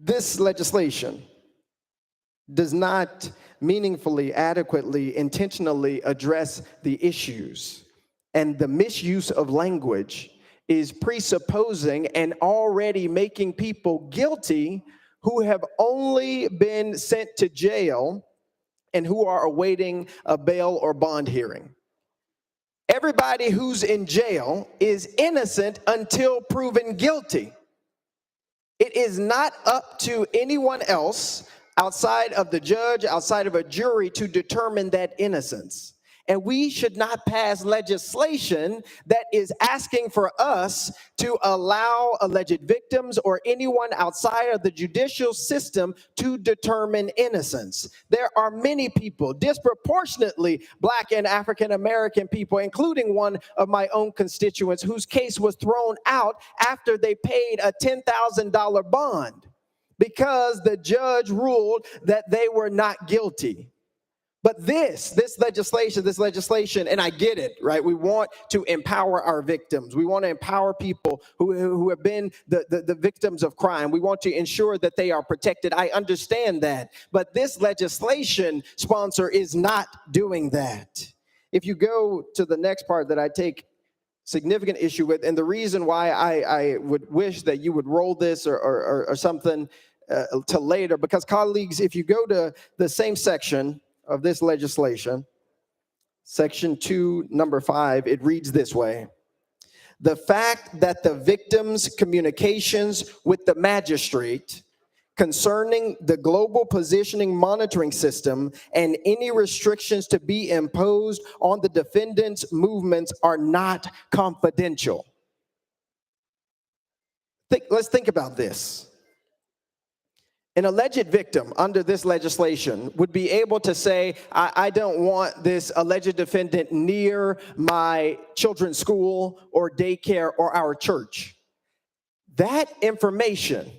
This legislation does not meaningfully, adequately, intentionally address the issues. And the misuse of language is presupposing and already making people guilty who have only been sent to jail and who are awaiting a bail or bond hearing. Everybody who's in jail is innocent until proven guilty. It is not up to anyone else outside of the judge, outside of a jury, to determine that innocence. And we should not pass legislation that is asking for us to allow alleged victims or anyone outside of the judicial system to determine innocence. There are many people, disproportionately Black and African American people, including one of my own constituents, whose case was thrown out after they paid a $10,000 bond because the judge ruled that they were not guilty. But this legislation, and I get it, right? We want to empower our victims. We want to empower people who have been the victims of crime. We want to ensure that they are protected. I understand that. But this legislation, sponsor, is not doing that. If you go to the next part that I take significant issue with, and the reason why I would wish that you would roll this or something to later, because colleagues, if you go to the same section of this legislation, section 2, number 5, it reads this way: the fact that the victim's communications with the magistrate concerning the global positioning monitoring system and any restrictions to be imposed on the defendant's movements are not confidential. Let's think about this. An alleged victim under this legislation would be able to say, I don't want this alleged defendant near my children's school or daycare or our church. That information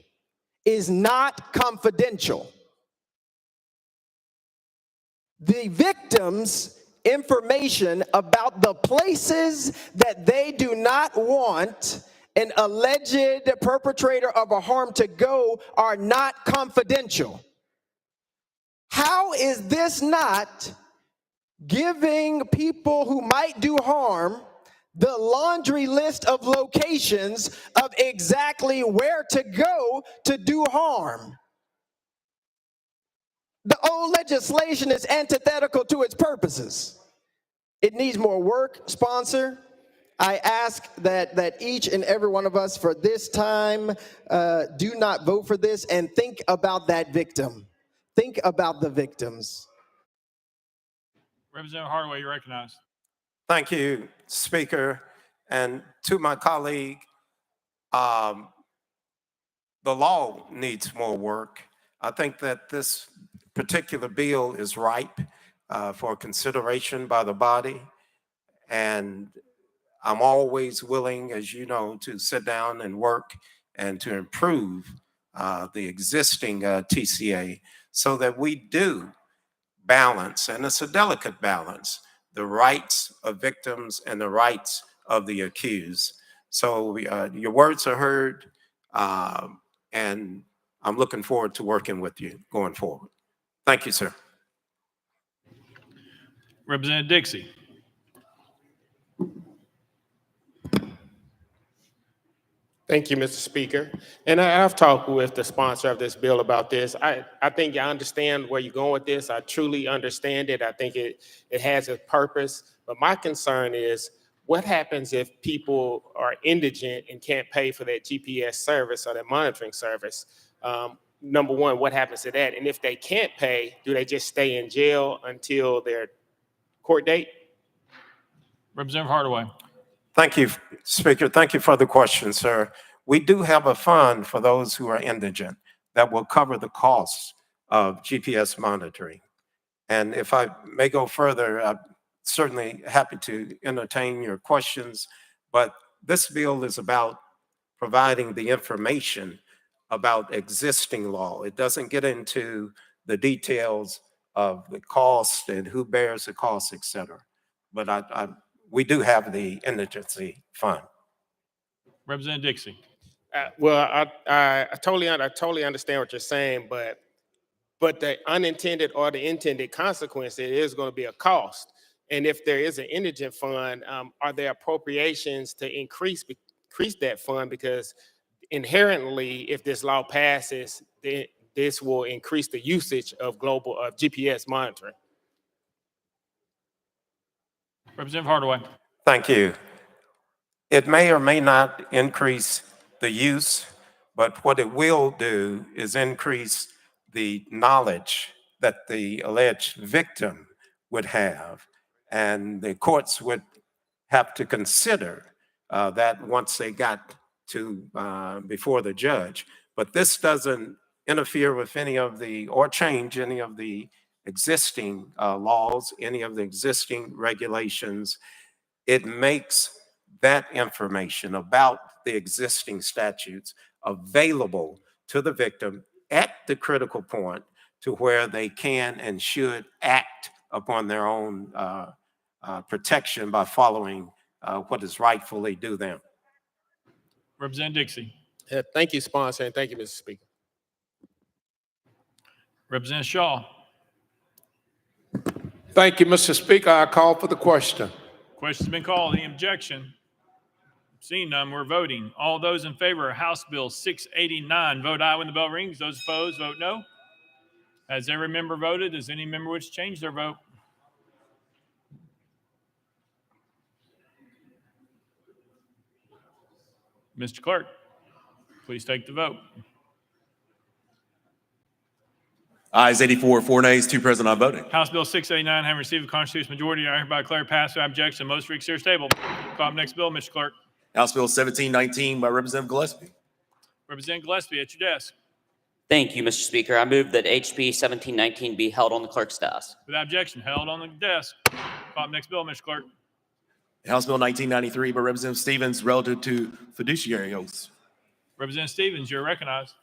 is not confidential. The victim's information about the places that they do not want an alleged perpetrator of a harm to go are not confidential. How is this not giving people who might do harm the laundry list of locations of exactly where to go to do harm? The old legislation is antithetical to its purposes. It needs more work, sponsor. I ask that each and every one of us for this time do not vote for this and think about that victim. Think about the victims. Representative Hardaway, you're recognized. Thank you, Speaker. And to my colleague, the law needs more work. I think that this particular bill is ripe for consideration by the body. And I'm always willing, as you know, to sit down and work and to improve the existing TCA so that we do balance, and it's a delicate balance, the rights of victims and the rights of the accused. So your words are heard, and I'm looking forward to working with you going forward. Thank you, sir. Representative Dixie. Thank you, Mr. Speaker. And I've talked with the sponsor of this bill about this. I think I understand where you're going with this. I truly understand it. I think it has a purpose. But my concern is, what happens if people are indigent and can't pay for that GPS service or that monitoring service? Number one, what happens to that? And if they can't pay, do they just stay in jail until their court date? Representative Hardaway. Thank you, Speaker. Thank you for the question, sir. We do have a fund for those who are indigent that will cover the costs of GPS monitoring. And if I may go further, I'm certainly happy to entertain your questions, but this bill is about providing the information about existing law. It doesn't get into the details of the cost and who bears the cost, et cetera. But we do have the indigency fund. Representative Dixie. Well, I totally understand what you're saying, but the unintended or the intended consequence, it is going to be a cost. And if there is an indigent fund, are there appropriations to increase that fund? Because inherently, if this law passes, this will increase the usage of global GPS monitoring. Representative Hardaway. Thank you. It may or may not increase the use, but what it will do is increase the knowledge that the alleged victim would have. And the courts would have to consider that once they got to before the judge. But this doesn't interfere with any of the, or change any of the existing laws, any of the existing regulations. It makes that information about the existing statutes available to the victim at the critical point to where they can and should act upon their own protection by following what is rightfully due them. Representative Dixie. Thank you, sponsor, and thank you, Mr. Speaker. Representative Shaw. Thank you, Mr. Speaker. I call for the question. Question's been called. Any objection? Seeing none, we're voting. All those in favor of House Bill 689, vote aye when the bell rings. Those opposed, vote no. Has every member voted? Does any member wish to change their vote? Mr. Clerk, please take the vote. Ayes 84, 4 nays, 2 present, not voting. House Bill 689 having received a constitutional majority, I hereby declare passed without objection. Most for consider stable. Call up next bill, Mr. Clerk. House Bill 1719 by Representative Gillespie. Representative Gillespie at your desk. Thank you, Mr. Speaker. I move that HB 1719 be held on the clerk's desk. Without objection, held on the desk. Call up next bill, Mr. Clerk. House Bill 1993 by Representative Stevens relative to fiduciary oaths. Representative Stevens, you're recognized.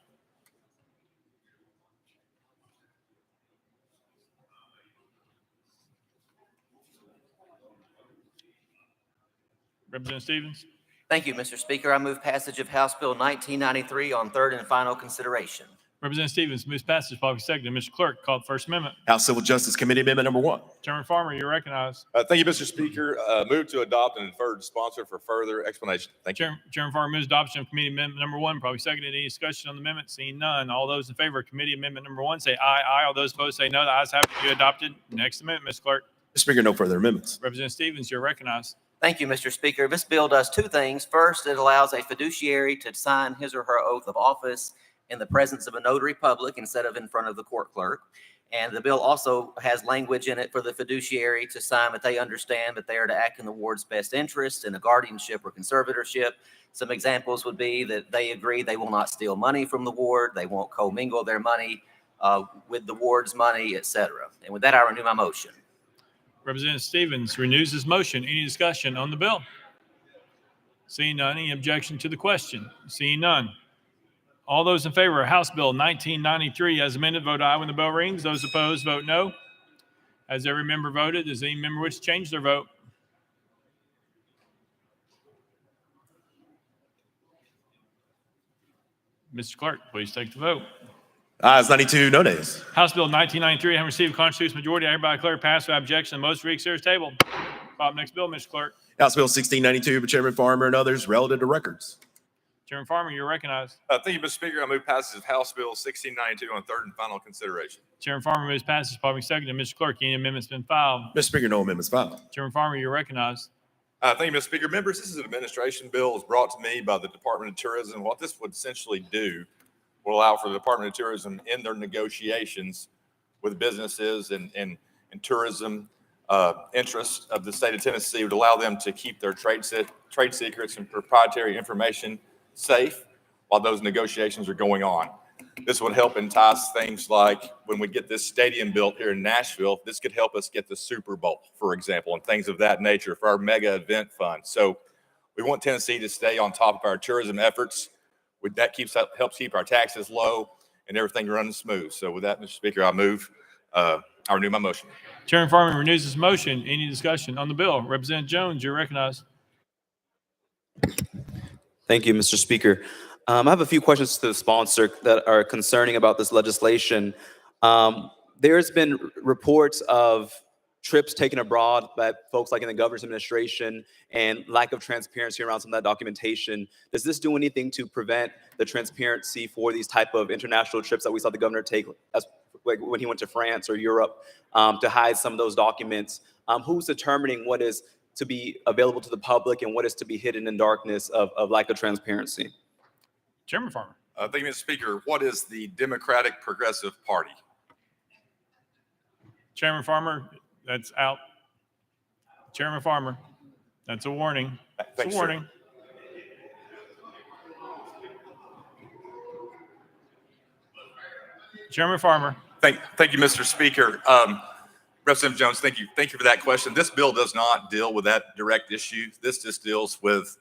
Representative Stevens. Thank you, Mr. Speaker. I move passage of House Bill 1993 on third and final consideration. Representative Stevens moves passage, probably seconded. Mr. Clerk, call the First Amendment. House Civil Justice Committee Amendment number 1. Chairman Farmer, you're recognized. Thank you, Mr. Speaker. Move to adopt and defer to sponsor for further explanation. Thank you. Chairman Farmer moves adoption of committee amendment number 1, probably seconded. Any discussion on the amendment? Seeing none. All those in favor of committee amendment number 1 say aye. Aye. All those opposed say no. The ayes have it. You adopted. Next amendment, Mr. Clerk. Mr. Speaker, no further amendments. Representative Stevens, you're recognized. Thank you, Mr. Speaker. This bill does two things. First, it allows a fiduciary to sign his or her oath of office in the presence of a notary public instead of in front of the court clerk. And the bill also has language in it for the fiduciary to sign that they understand that they are to act in the ward's best interest in a guardianship or conservatorship. Some examples would be that they agree they will not steal money from the ward, they won't commingle their money with the ward's money, etc. And with that, I renew my motion. Representative Stevens renews his motion. Any discussion on the bill? Seeing none. Any objection to the question? Seeing none. All those in favor of House Bill 1993 as amended, vote aye when the bell rings. Those opposed, vote no. Has every member voted? Does any member wish to change their vote? Mr. Clerk, please take the vote. Ayes 92, no nays. House Bill 1993 having received a constitutional majority, I hereby declare passed without objection. The motion read is tabled. Call up next bill, Mr. Clerk. House Bill 1692 by Chairman Farmer and others relative to records. Chairman Farmer, you're recognized. Thank you, Mr. Speaker. I move passage of House Bill 1692 on third and final consideration. Chairman Farmer moves passage, probably seconded. Mr. Clerk, any amendments been filed? Mr. Speaker, no amendments filed. Chairman Farmer, you're recognized. Thank you, Mr. Speaker. Members, this is an administration bill. It was brought to me by the Department of Tourism. What this would essentially do will allow for the Department of Tourism in their negotiations with businesses and tourism interests of the state of Tennessee, would allow them to keep their trade secrets and proprietary information safe while those negotiations are going on. This would help entice things like when we get this stadium built here in Nashville, this could help us get the Super Bowl, for example, and things of that nature for our mega event fund. So we want Tennessee to stay on top of our tourism efforts. That helps keep our taxes low and everything running smooth. So with that, Mr. Speaker, I renew my motion. Chairman Farmer renews his motion. Any discussion on the bill? Representative Jones, you're recognized. Thank you, Mr. Speaker. I have a few questions to the sponsor that are concerning about this legislation. There's been reports of trips taken abroad by folks like in the governor's administration and lack of transparency around some of that documentation. Does this do anything to prevent the transparency for these type of international trips that we saw the governor take like when he went to France or Europe to hide some of those documents? Who's determining what is to be available to the public and what is to be hidden in darkness of lack of transparency? Chairman Farmer. Thank you, Mr. Speaker. What is the Democratic Progressive Party? Chairman Farmer, that's out. Chairman Farmer, that's a warning. Thanks, a warning. Chairman Farmer. Thank you, Mr. Speaker. Representative Jones, thank you. Thank you for that question. This bill does not deal with that direct issue. This just deals with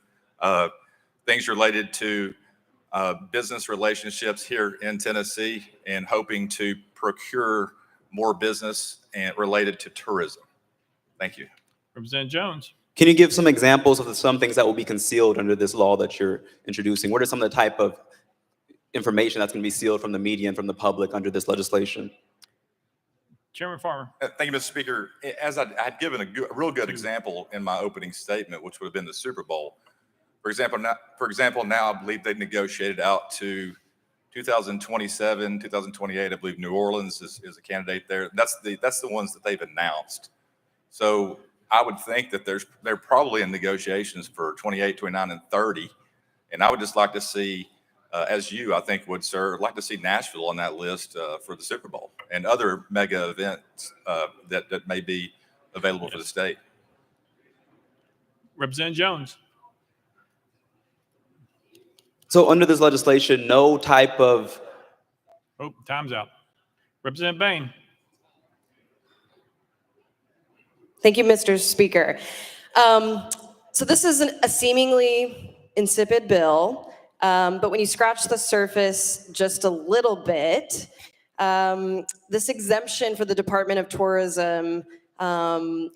things related to business relationships here in Tennessee and hoping to procure more business and related to tourism. Thank you. Representative Jones. Can you give some examples of some things that will be concealed under this law that you're introducing? What are some of the type of information that's going to be sealed from the media and from the public under this legislation? Chairman Farmer. Thank you, Mr. Speaker. As I had given a real good example in my opening statement, which would have been the Super Bowl. For example, now I believe they've negotiated out to 2027, 2028. I believe New Orleans is a candidate there. That's the ones that they've announced. So I would think that they're probably in negotiations for 28, 29, and 30. And I would just like to see, as you, I think, would, sir, like to see Nashville on that list for the Super Bowl and other mega events that may be available for the state. Representative Jones. So under this legislation, no type of Oh, time's out. Representative Bain. Thank you, Mr. Speaker. So this is a seemingly insipid bill, but when you scratch the surface just a little bit, this exemption for the Department of Tourism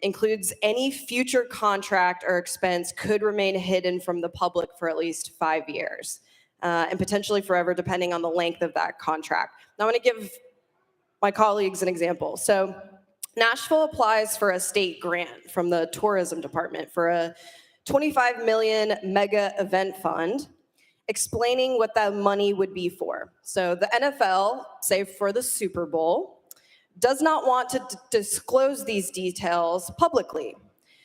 includes any future contract or expense could remain hidden from the public for at least 5 years, and potentially forever, depending on the length of that contract. Now, I'm going to give my colleagues an example. So Nashville applies for a state grant from the tourism department for a 25 million mega event fund, explaining what that money would be for. So the NFL, say for the Super Bowl, does not want to disclose these details publicly.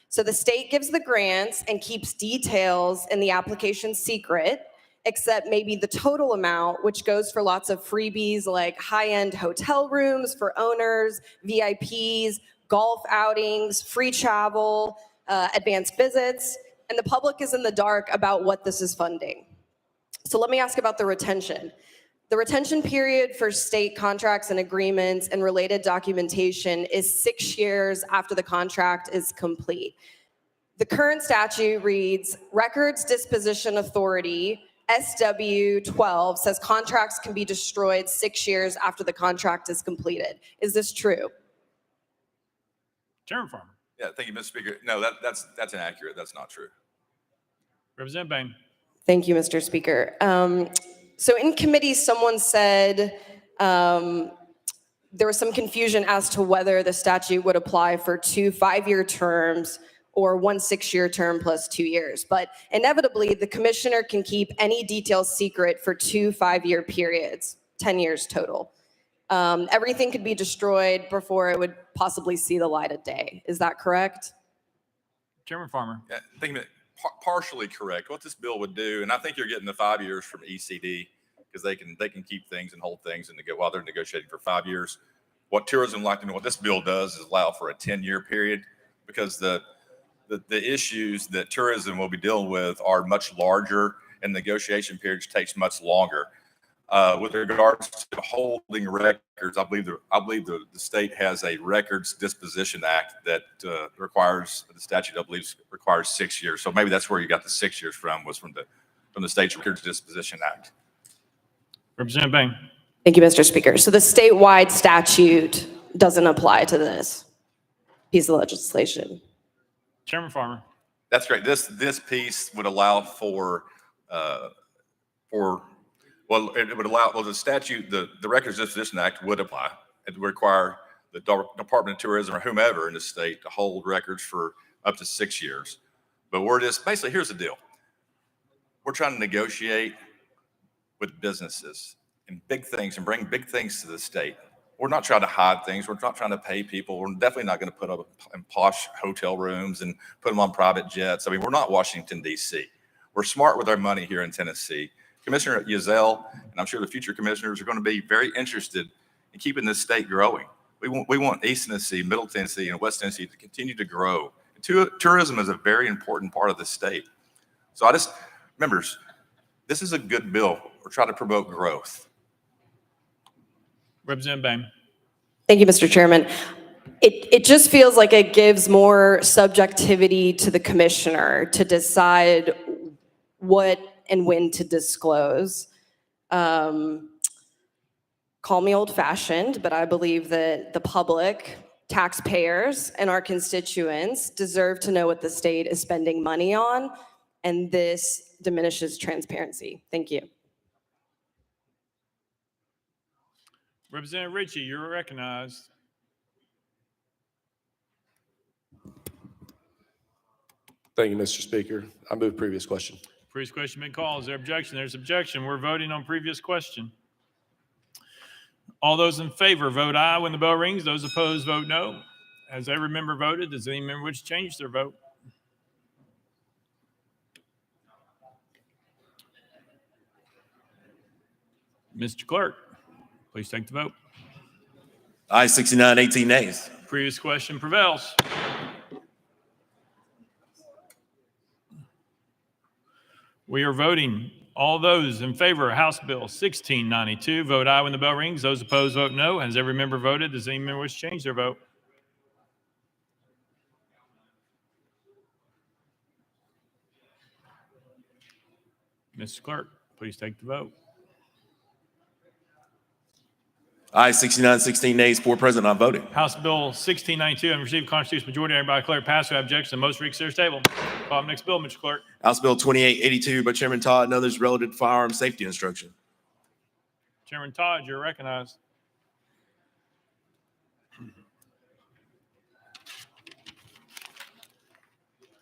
So the state gives the grants and keeps details in the application secret, except maybe the total amount, which goes for lots of freebies like high-end hotel rooms for owners, VIPs, golf outings, free travel, advanced visits, and the public is in the dark about what this is funding. So let me ask about the retention. The retention period for state contracts and agreements and related documentation is 6 years after the contract is complete. The current statute reads, Records Disposition Authority, SW 12, says contracts can be destroyed 6 years after the contract is completed. Is this true? Chairman Farmer. Yeah, thank you, Mr. Speaker. No, that's inaccurate. That's not true. Representative Bain. Thank you, Mr. Speaker. So in committee, someone said there was some confusion as to whether the statute would apply for 2 5-year terms or 1 6-year term plus 2 years. But inevitably, the commissioner can keep any details secret for 2 5-year periods, 10 years total. Everything could be destroyed before it would possibly see the light of day. Is that correct? Chairman Farmer. Yeah, I think that partially correct. What this bill would do, and I think you're getting the 5 years from ECD because they can keep things and hold things and while they're negotiating for 5 years. What tourism like to know, what this bill does is allow for a 10-year period because the issues that tourism will be dealing with are much larger and negotiation periods takes much longer. With regards to holding records, I believe the state has a Records Disposition Act that requires the statute. I believe requires 6 years. So maybe that's where you got the 6 years from was from the state's Records Disposition Act. Representative Bain. Thank you, Mr. Speaker. So the statewide statute doesn't apply to this piece of legislation. Chairman Farmer. That's great. This piece would allow it would allow, the statute, the Records Disposition Act would apply. It would require the Department of Tourism or whomever in the state to hold records for up to 6 years. But we're just, basically, here's the deal. We're trying to negotiate with businesses and big things and bring big things to the state. We're not trying to hide things. We're not trying to pay people. We're definitely not going to put up in posh hotel rooms and put them on private jets. I mean, we're not Washington, D.C. We're smart with our money here in Tennessee. Commissioner Yazell, and I'm sure the future commissioners are going to be very interested in keeping this state growing. We want East Tennessee, Middle Tennessee, and West Tennessee to continue to grow. Tourism is a very important part of the state. So members, this is a good bill. We're trying to promote growth. Representative Bain. Thank you, Mr. Chairman. It just feels like it gives more subjectivity to the commissioner to decide what and when to disclose. Call me old-fashioned, but I believe that the public, taxpayers, and our constituents deserve to know what the state is spending money on, and this diminishes transparency. Thank you. Representative Ritchie, you're recognized. Thank you, Mr. Speaker. I move previous question. Previous question been called. Is there objection? There's objection. We're voting on previous question. All those in favor vote aye when the bell rings. Those opposed vote no. Has every member voted? Does any member wish to change their vote? Mr. Clerk, please take the vote. Aye, 69, 18 nays. Previous question prevails. We are voting All those in favor of House Bill 1692, vote aye when the bell rings. Those opposed, vote no. Has every member voted? Does any member wish to change their vote? Mr. Clerk, please take the vote. Aye, 69, 16 nays, 4 present, not voting. House Bill 1692 and received constitutional majority. Everybody declare it passed. Who objects to the motion reconsider table? Call up next bill, Mr. Clerk. House Bill 2882 by Chairman Todd and others relative to firearm safety instruction. Chairman Todd, you're recognized.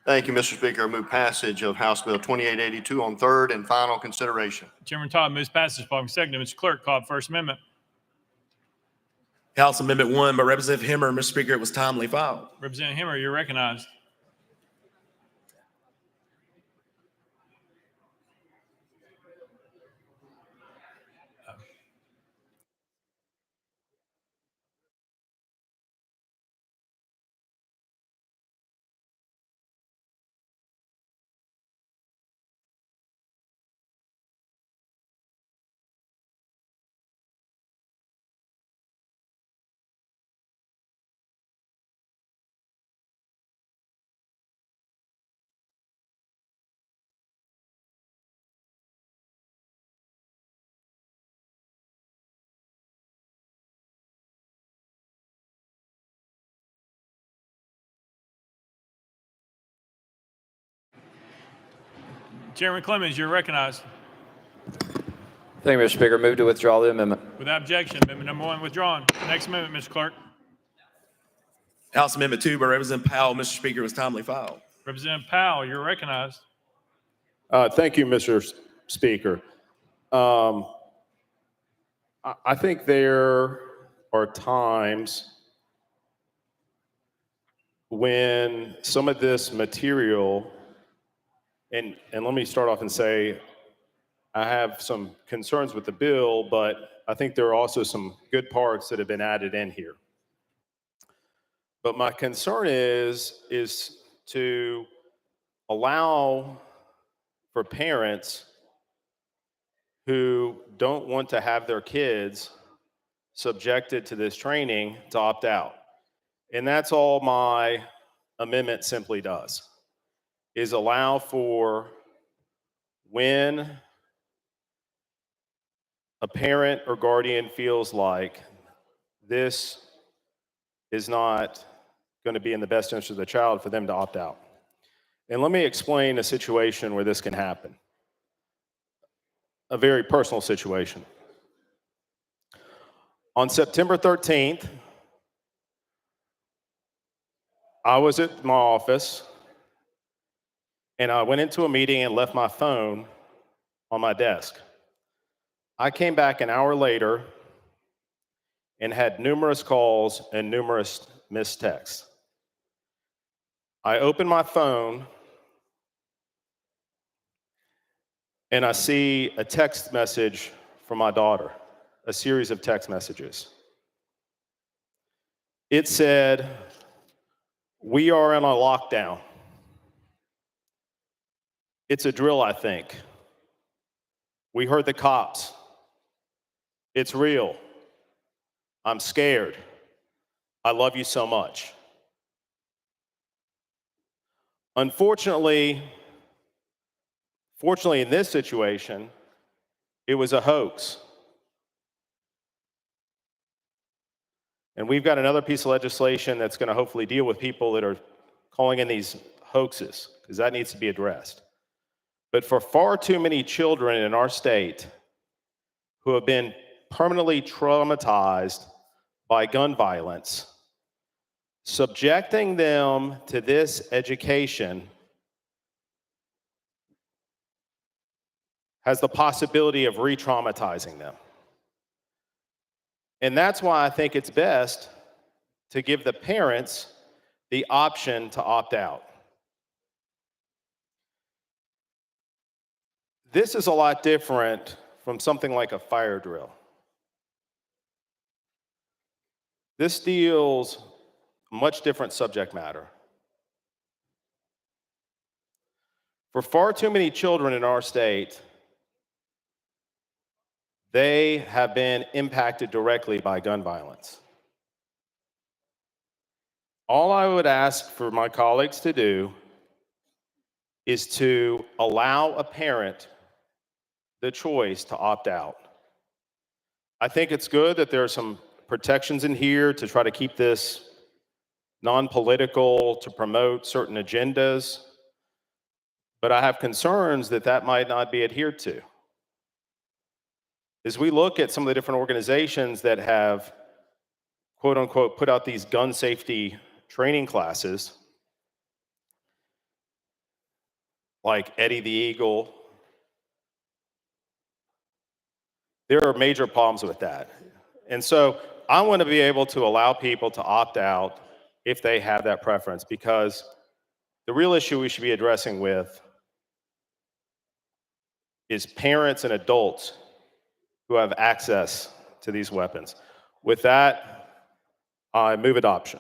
Thank you, Mr. Speaker. I move passage of House Bill 2882 on third and final consideration. Chairman Todd moves passage following second. Mr. Clerk, call up First Amendment. House Amendment 1 by Representative Hemmer. Mr. Speaker, it was timely filed. Representative Hemmer, you're recognized. Chairman Clemens, you're recognized. Thank you, Mr. Speaker. Move to withdraw the amendment. Without objection, amendment number 1 withdrawn. Next amendment, Mr. Clerk. House Amendment 2 by Representative Powell. Mr. Speaker, it was timely filed. Representative Powell, you're recognized. Thank you, Mr. Speaker. I think there are times when some of this material, and let me start off and say, I have some concerns with the bill, but I think there are also some good parts that have been added in here. But my concern is to allow for parents who don't want to have their kids subjected to this training to opt out. And that's all my amendment simply does, is allow for when a parent or guardian feels like this is not going to be in the best interest of the child, for them to opt out. And let me explain a situation where this can happen. A very personal situation. On September 13th, I was at my office and I went into a meeting and left my phone on my desk. I came back an hour later and had numerous calls and numerous missed texts. I opened my phone and I see a text message from my daughter, a series of text messages. It said, "We are in a lockdown. It's a drill, I think. We heard the cops. It's real. I'm scared. I love you so much." Unfortunately, in this situation, it was a hoax. And we've got another piece of legislation that's going to hopefully deal with people that are calling in these hoaxes, because that needs to be addressed. But for far too many children in our state who have been permanently traumatized by gun violence, subjecting them to this education has the possibility of re-traumatizing them. And that's why I think it's best to give the parents the option to opt out. This is a lot different from something like a fire drill. This deals much different subject matter. For far too many children in our state, they have been impacted directly by gun violence. All I would ask for my colleagues to do is to allow a parent the choice to opt out. I think it's good that there are some protections in here to try to keep this non-political, to promote certain agendas, but I have concerns that that might not be adhered to. As we look at some of the different organizations that have, quote unquote, put out these gun safety training classes, like Eddie the Eagle, there are major problems with that. And so I want to be able to allow people to opt out if they have that preference, because the real issue we should be addressing with is parents and adults who have access to these weapons. With that, I move adoption.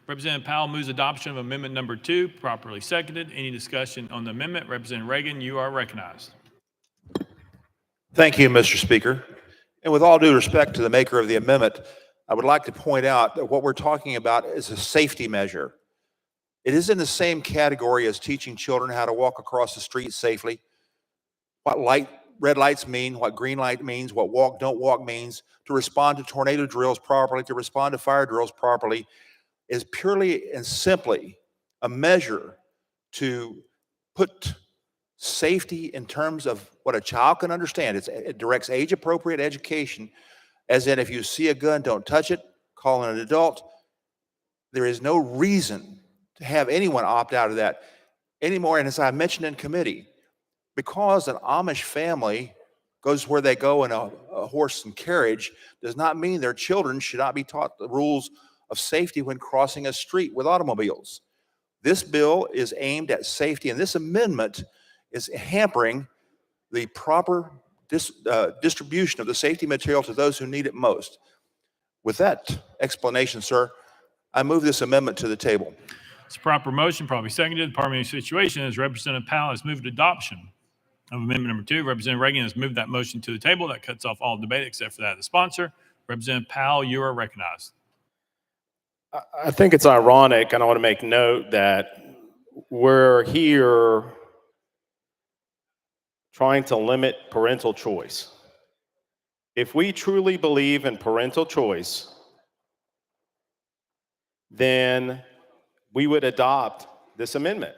Representative Powell moves adoption of amendment number 2, properly seconded. Any discussion on the amendment? Representative Reagan, you are recognized. Thank you, Mr. Speaker. And with all due respect to the maker of the amendment, I would like to point out that what we're talking about is a safety measure. It is in the same category as teaching children how to walk across the street safely, what red lights mean, what green light means, what walk, don't walk means, to respond to tornado drills properly, to respond to fire drills properly, is purely and simply a measure to put safety in terms of what a child can understand. It directs age-appropriate education, as in if you see a gun, don't touch it, call an adult. There is no reason to have anyone opt out of that anymore. And as I mentioned in committee, because an Amish family goes where they go in a horse and carriage does not mean their children should not be taught the rules of safety when crossing a street with automobiles. This bill is aimed at safety, and this amendment is hampering the proper distribution of the safety material to those who need it most. With that explanation, sir, I move this amendment to the table. It's a proper motion, probably seconded. The parliamentary situation is Representative Powell has moved adoption of amendment number 2. Representative Reagan has moved that motion to the table. That cuts off all debate except for that of the sponsor. Representative Powell, you are recognized. I think it's ironic, and I want to make note that we're here trying to limit parental choice. If we truly believe in parental choice, then we would adopt this amendment.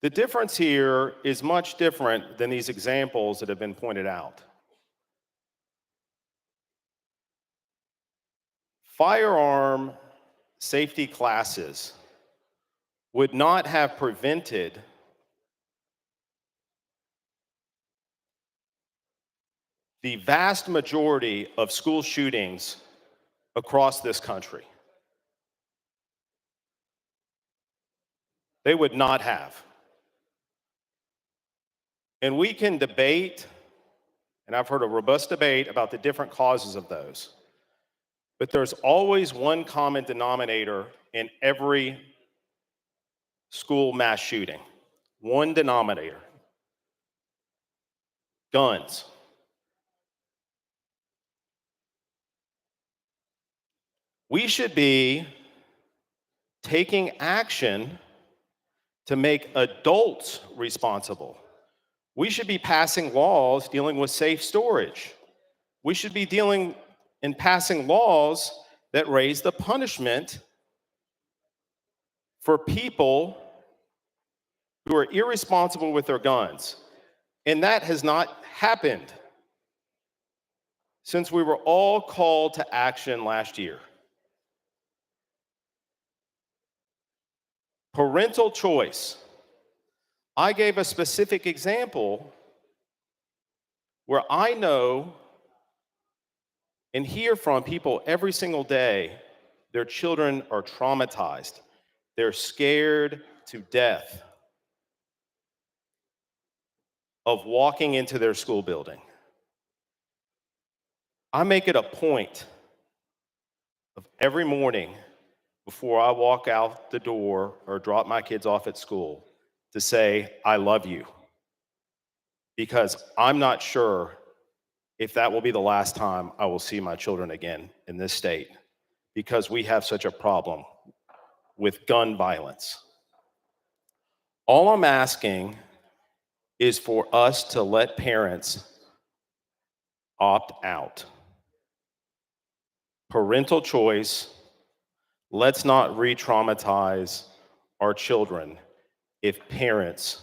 The difference here is much different than these examples that have been pointed out. Firearm safety classes would not have prevented the vast majority of school shootings across this country. They would not have. And we can debate, and I've heard a robust debate about the different causes of those. But there's always one common denominator in every school mass shooting. One denominator. Guns. We should be taking action to make adults responsible. We should be passing laws dealing with safe storage. We should be dealing and passing laws that raise the punishment for people who are irresponsible with their guns. And that has not happened since we were all called to action last year. Parental choice. I gave a specific example where I know and hear from people every single day, their children are traumatized. They're scared to death of walking into their school building. I make it a point of every morning before I walk out the door or drop my kids off at school to say, I love you. Because I'm not sure if that will be the last time I will see my children again in this state, because we have such a problem with gun violence. All I'm asking is for us to let parents opt out. Parental choice. Let's not re-traumatize our children if parents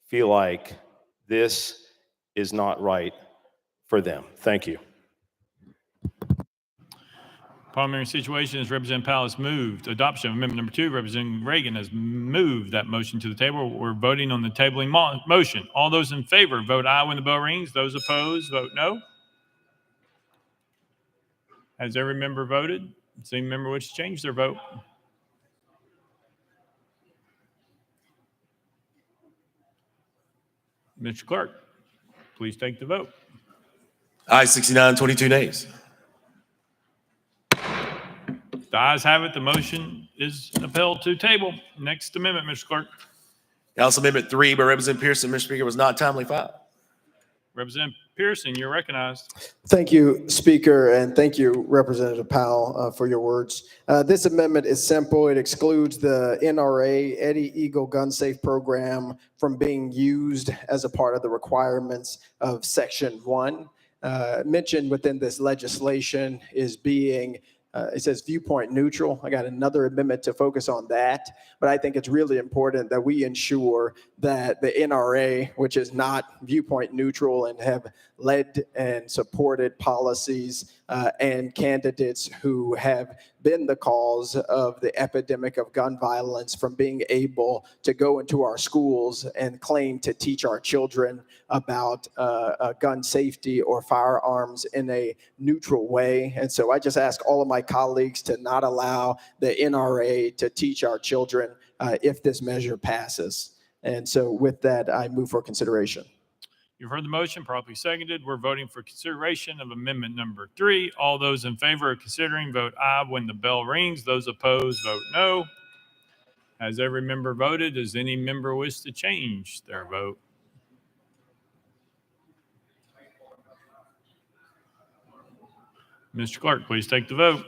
feel like this is not right for them. Thank you. Parliamentary Situations, Representative Powell has moved. Adoption of Amendment Number 2, Representative Reagan has moved that motion to the table. We're voting on the tabling motion. All those in favor, vote aye when the bell rings. Those opposed, vote no. Has every member voted? Does any member wish to change their vote? Mr. Clerk, please take the vote. Aye, 69, 22 nays. The ayes have it. The motion is upheld to table. Next amendment, Mr. Clerk. Council Amendment 3 by Representative Pearson, Mr. Speaker, was not timely filed. Representative Pearson, you're recognized. Thank you, Speaker, and thank you, Representative Powell, for your words. This amendment is simple. It excludes the NRA Eddie Eagle Gun Safe Program from being used as a part of the requirements of Section 1. Mentioned within this legislation is being it says viewpoint neutral. I got another amendment to focus on that, but I think it's really important that we ensure that the NRA, which is not viewpoint neutral and have led and supported policies and candidates who have been the cause of the epidemic of gun violence, from being able to go into our schools and claim to teach our children about gun safety or firearms in a neutral way. And so I just ask all of my colleagues to not allow the NRA to teach our children if this measure passes. And so with that, I move for consideration. You've heard the motion, properly seconded. We're voting for consideration of Amendment Number 3. All those in favor of considering, vote aye when the bell rings. Those opposed, vote no. Has every member voted? Does any member wish to change their vote? Mr. Clerk, please take the vote.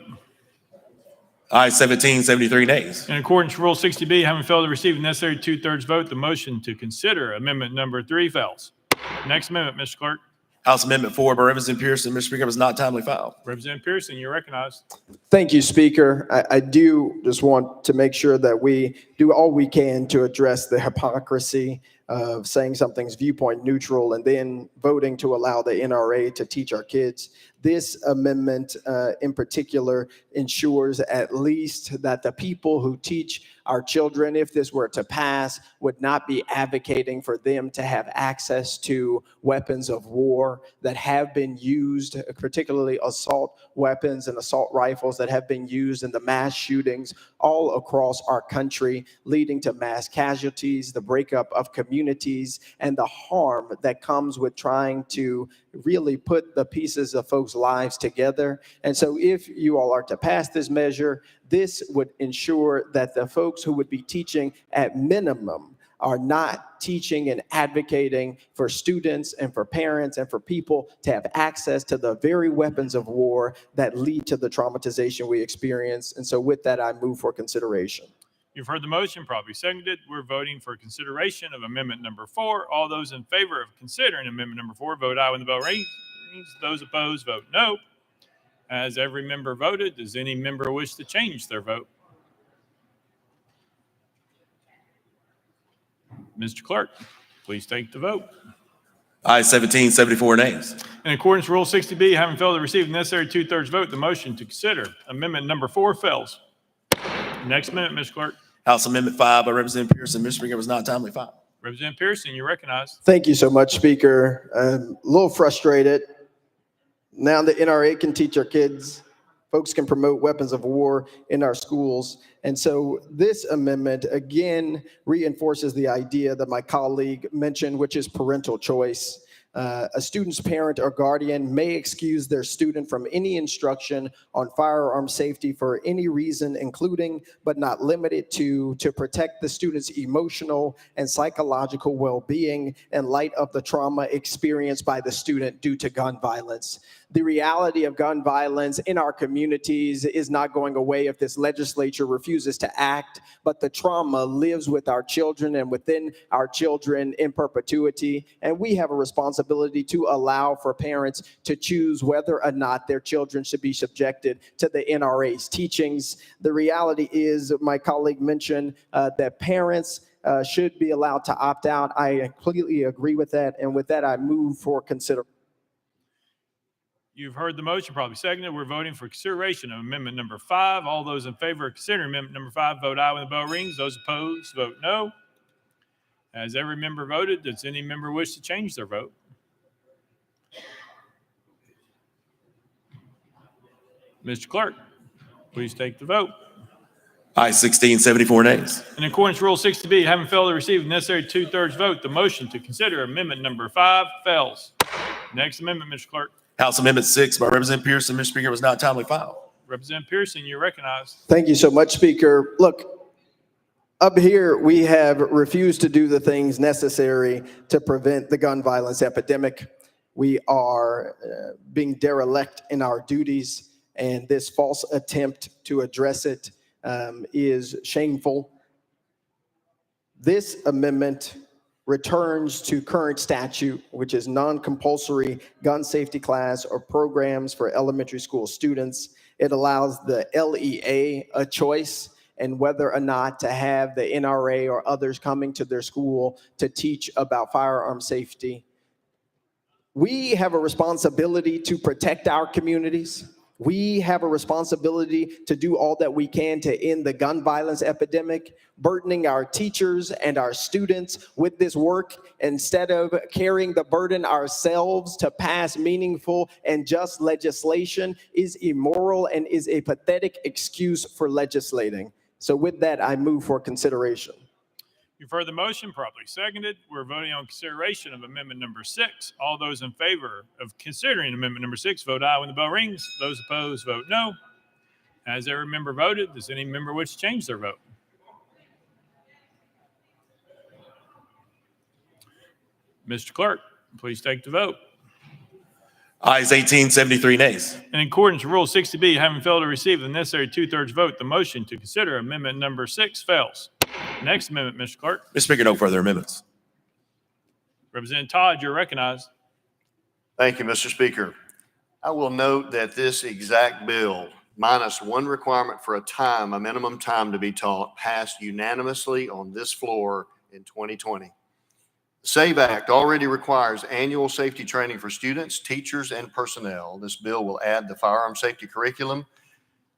Aye, 17, 73 nays. In accordance with Rule 60B, having failed to receive the necessary two-thirds vote, the motion to consider Amendment Number 3 fails. Next amendment, Mr. Clerk. House Amendment 4 by Representative Pearson, Mr. Speaker, was not timely filed. Representative Pearson, you're recognized. Thank you, Speaker. I do just want to make sure that we do all we can to address the hypocrisy of saying something's viewpoint neutral and then voting to allow the NRA to teach our kids. This amendment in particular ensures at least that the people who teach our children, if this were to pass, would not be advocating for them to have access to weapons of war that have been used, particularly assault weapons and assault rifles that have been used in the mass shootings all across our country, leading to mass casualties, the breakup of communities, and the harm that comes with trying to really put the pieces of folks' lives together. And so if you all are to pass this measure, this would ensure that the folks who would be teaching at minimum are not teaching and advocating for students and for parents and for people to have access to the very weapons of war that lead to the traumatization we experience. And so with that, I move for consideration. You've heard the motion, properly seconded. We're voting for consideration of Amendment Number 4. All those in favor of considering Amendment Number 4, vote aye when the bell rings. Those opposed, vote no. Has every member voted? Does any member wish to change their vote? Mr. Clerk, please take the vote. Aye, 17, 74 nays. In accordance with Rule 60B, having failed to receive the necessary two-thirds vote, the motion to consider Amendment Number 4 fails. Next amendment, Mr. Clerk. House Amendment 5 by Representative Pearson, Mr. Speaker, was not timely filed. Representative Pearson, you're recognized. Thank you so much, Speaker. I'm a little frustrated. Now the NRA can teach our kids. Folks can promote weapons of war in our schools. And so this amendment, again, reinforces the idea that my colleague mentioned, which is parental choice. A student's parent or guardian may excuse their student from any instruction on firearm safety for any reason, including but not limited to protect the student's emotional and psychological well-being in light of the trauma experienced by the student due to gun violence. The reality of gun violence in our communities is not going away if this legislature refuses to act, but the trauma lives with our children and within our children in perpetuity. And we have a responsibility to allow for parents to choose whether or not their children should be subjected to the NRA's teachings. The reality is, my colleague mentioned that parents should be allowed to opt out. I completely agree with that. And with that, I move for consideration. You've heard the motion, probably seconded. We're voting for consideration of amendment number 5. All those in favor of considering amendment number 5, vote aye when the bell rings. Those opposed, vote no. Has every member voted? Does any member wish to change their vote? Mr. Clerk, please take the vote. Aye, 16, 74 nays. In accordance with Rule 60B, having failed to receive the necessary 2/3 vote, the motion to consider amendment number 5 fails. Next amendment, Mr. Clerk. House Amendment 6 by Representative Pearson, Mr. Speaker, was not timely filed. Representative Pearson, you're recognized. Thank you so much, Speaker. Look, up here, we have refused to do the things necessary to prevent the gun violence epidemic. We are being derelict in our duties, and this false attempt to address it is shameful. This amendment returns to current statute, which is non-compulsory gun safety class or programs for elementary school students. It allows the LEA a choice in whether or not to have the NRA or others coming to their school to teach about firearm safety. We have a responsibility to protect our communities. We have a responsibility to do all that we can to end the gun violence epidemic, burdening our teachers and our students with this work instead of carrying the burden ourselves to pass meaningful and just legislation is immoral and is a pathetic excuse for legislating. So with that, I move for consideration. You've heard the motion, properly seconded. We're voting on consideration of amendment number 6. All those in favor of considering amendment number 6, vote aye when the bell rings. Those opposed, vote no. Has every member voted? Does any member wish to change their vote? Mr. Clerk, please take the vote. Ayes 18, 73 nays. In accordance with Rule 60B, having failed to receive the necessary 2/3 vote, the motion to consider amendment number 6 fails. Next amendment, Mr. Clerk. Mr. Speaker, no further amendments. Representative Todd, you're recognized. Thank you, Mr. Speaker. I will note that this exact bill, minus one requirement for a minimum time to be taught, passed unanimously on this floor in 2020. The SAVE Act already requires annual safety training for students, teachers, and personnel. This bill will add the firearm safety curriculum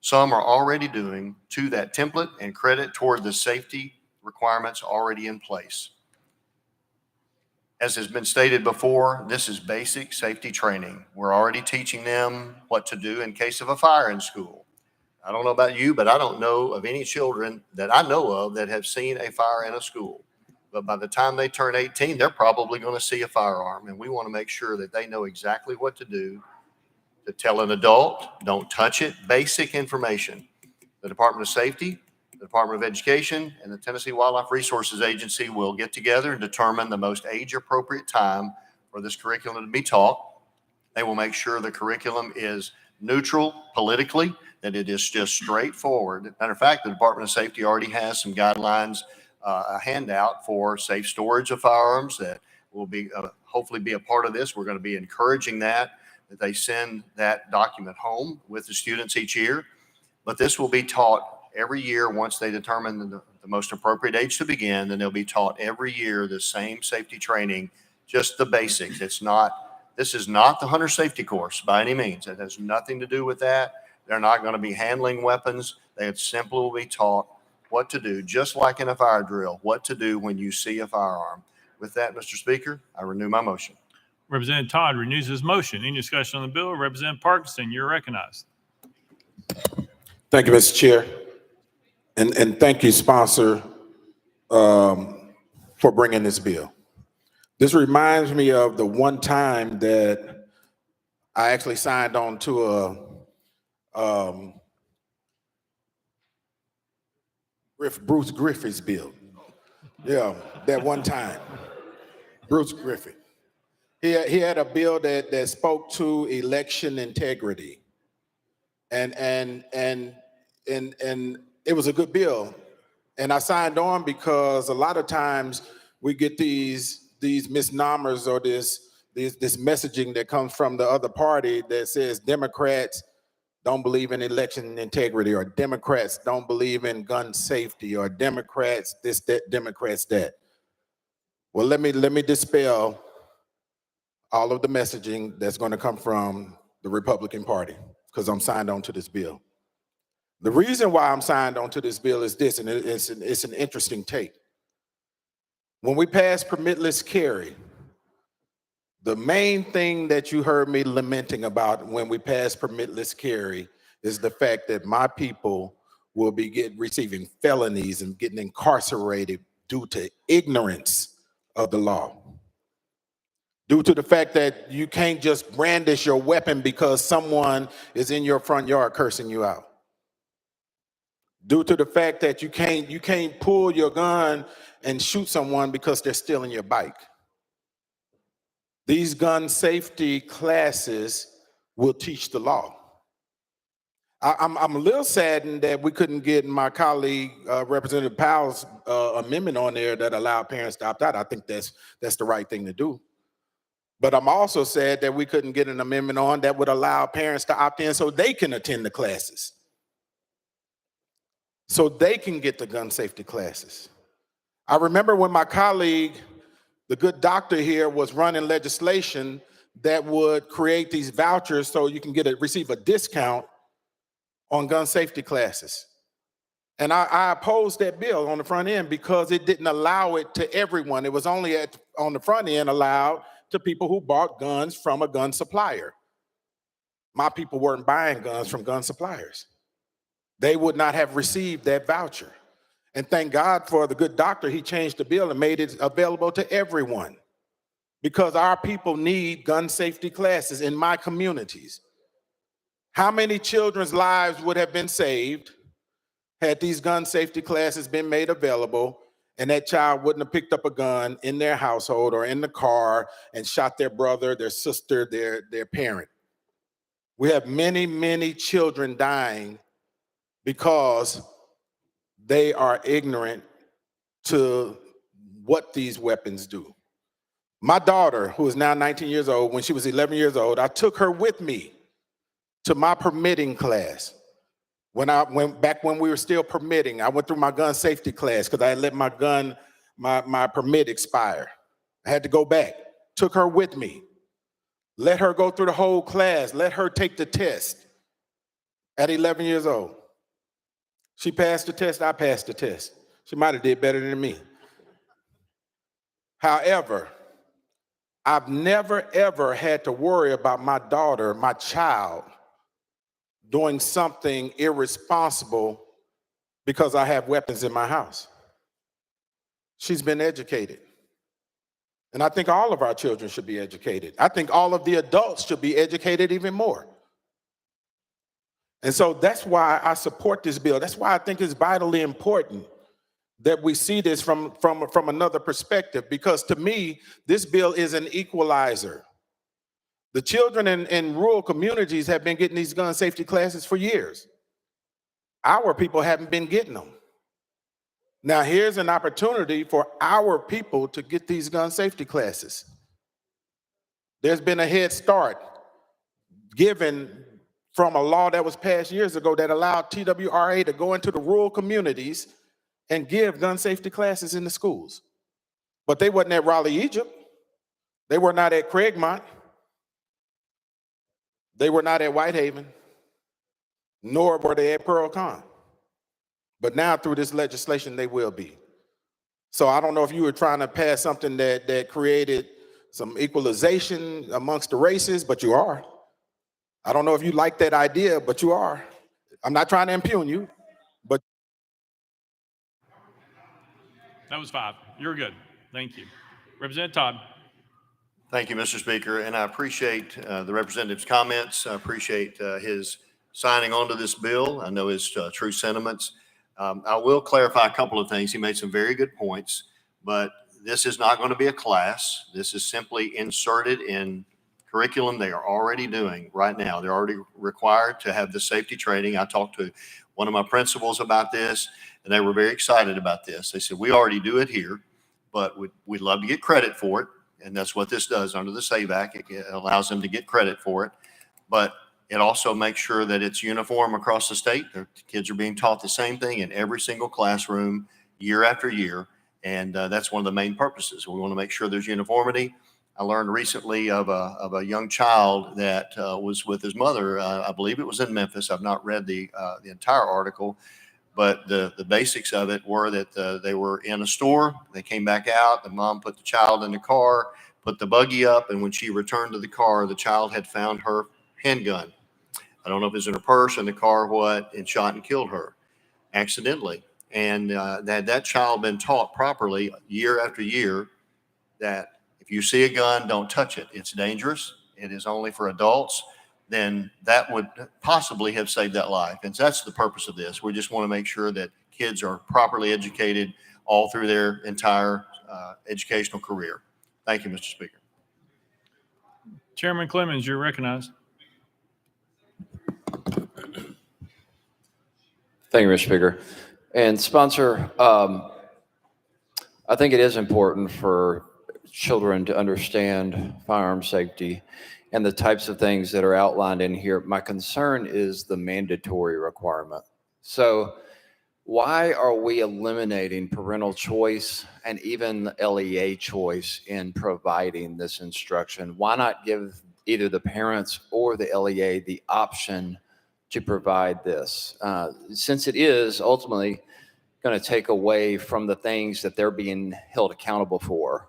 some are already doing to that template and credit toward the safety requirements already in place. As has been stated before, this is basic safety training. We're already teaching them what to do in case of a fire in school. I don't know about you, but I don't know of any children that I know of that have seen a fire in a school. But by the time they turn 18, they're probably going to see a firearm, and we want to make sure that they know exactly what to do to tell an adult, don't touch it, basic information. The Department of Safety, the Department of Education, and the Tennessee Wildlife Resources Agency will get together and determine the most age-appropriate time for this curriculum to be taught. They will make sure the curriculum is neutral politically, that it is just straightforward. Matter of fact, the Department of Safety already has some guidelines, a handout for safe storage of firearms that will be hopefully be a part of this. We're going to be encouraging that they send that document home with the students each year. But this will be taught every year once they determine the most appropriate age to begin. Then they'll be taught every year the same safety training, just the basics. This is not the hunter safety course by any means. It has nothing to do with that. They're not going to be handling weapons. They simply will be taught what to do, just like in a fire drill, what to do when you see a firearm. With that, Mr. Speaker, I renew my motion. Representative Todd renews his motion. Any discussion on the bill? Representative Parkinson, you're recognized. Thank you, Mr. Chair. And thank you, sponsor, for bringing this bill. This reminds me of the one time that I actually signed on to Bruce Griffith's bill. Yeah, that one time. Bruce Griffith. He had a bill that spoke to election integrity. And it was a good bill. And I signed on because a lot of times we get these misnomers or this messaging that comes from the other party that says Democrats don't believe in election integrity, or Democrats don't believe in gun safety, or Democrats this, that, Democrats that. Well, let me dispel all of the messaging that's going to come from the Republican Party, because I'm signed on to this bill. The reason why I'm signed on to this bill is this, and it's an interesting take. When we passed permitless carry, the main thing that you heard me lamenting about when we passed permitless carry is the fact that my people will be receiving felonies and getting incarcerated due to ignorance of the law. Due to the fact that you can't just brandish your weapon because someone is in your front yard cursing you out. Due to the fact that you can't pull your gun and shoot someone because they're stealing your bike. These gun safety classes will teach the law. I'm a little saddened that we couldn't get my colleague, Representative Powell's amendment on there that allowed parents to opt out. I think that's the right thing to do. But I'm also sad that we couldn't get an amendment on that would allow parents to opt in so they can attend the classes, so they can get the gun safety classes. I remember when my colleague, the good doctor here, was running legislation that would create these vouchers so you can receive a discount on gun safety classes. And I opposed that bill on the front end because it didn't allow it to everyone. It was only on the front end allowed to people who bought guns from a gun supplier. My people weren't buying guns from gun suppliers. They would not have received that voucher. And thank God for the good doctor, he changed the bill and made it available to everyone, because our people need gun safety classes in my communities. How many children's lives would have been saved had these gun safety classes been made available and that child wouldn't have picked up a gun in their household or in the car and shot their brother, their sister, their parent? We have many, many children dying because they are ignorant to what these weapons do. My daughter, who is now 19 years old, when she was 11 years old, I took her with me to my permitting class. When we were still permitting, I went through my gun safety class because I had let my permit expire. I had to go back. Took her with me. Let her go through the whole class. Let her take the test at 11 years old. She passed the test, I passed the test. She might have did better than me. However, I've never, ever had to worry about my daughter, my child, doing something irresponsible because I have weapons in my house. She's been educated. And I think all of our children should be educated. I think all of the adults should be educated even more. And so that's why I support this bill. That's why I think it's vitally important that we see this from another perspective, because to me, this bill is an equalizer. The children in rural communities have been getting these gun safety classes for years. Our people haven't been getting them. Now here's an opportunity for our people to get these gun safety classes. There's been a head start given from a law that was passed years ago that allowed TWRA to go into the rural communities and give gun safety classes in the schools. But they wasn't at Raleigh, Egypt. They were not at Craigmont. They were not at Whitehaven, nor were they at Pearl Con. But now through this legislation, they will be. So I don't know if you were trying to pass something that created some equalization amongst the races, but you are. I don't know if you like that idea, but you are. I'm not trying to impugn you, but. That was 5. You're good. Thank you. Representative Todd. Thank you, Mr. Speaker, and I appreciate the representative's comments. I appreciate his signing on to this bill. I know his true sentiments. I will clarify a couple of things. He made some very good points, but this is not going to be a class. This is simply inserted in curriculum they are already doing right now. They're already required to have the safety training. I talked to one of my principals about this, and they were very excited about this. They said, we already do it here, but we'd love to get credit for it. And that's what this does under the SAVE Act. It allows them to get credit for it. But it also makes sure that it's uniform across the state. The kids are being taught the same thing in every single classroom year after year. And that's one of the main purposes. We want to make sure there's uniformity. I learned recently of a young child that was with his mother. I believe it was in Memphis. I've not read the entire article, but the basics of it were that they were in a store. They came back out. The mom put the child in the car, put the buggy up, and when she returned to the car, the child had found her handgun. I don't know if it was in her purse, in the car, what, and shot and killed her accidentally. And that child been taught properly year after year that if you see a gun, don't touch it. It's dangerous. It is only for adults. Then that would possibly have saved that life. And so that's the purpose of this. We just want to make sure that kids are properly educated all through their entire educational career. Thank you, Mr. Speaker. Chairman Clemens, you're recognized. Thank you, Mr. Speaker. And sponsor, I think it is important for children to understand firearm safety and the types of things that are outlined in here. My concern is the mandatory requirement. So why are we eliminating parental choice and even LEA choice in providing this instruction? Why not give either the parents or the LEA the option to provide this? Since it is ultimately going to take away from the things that they're being held accountable for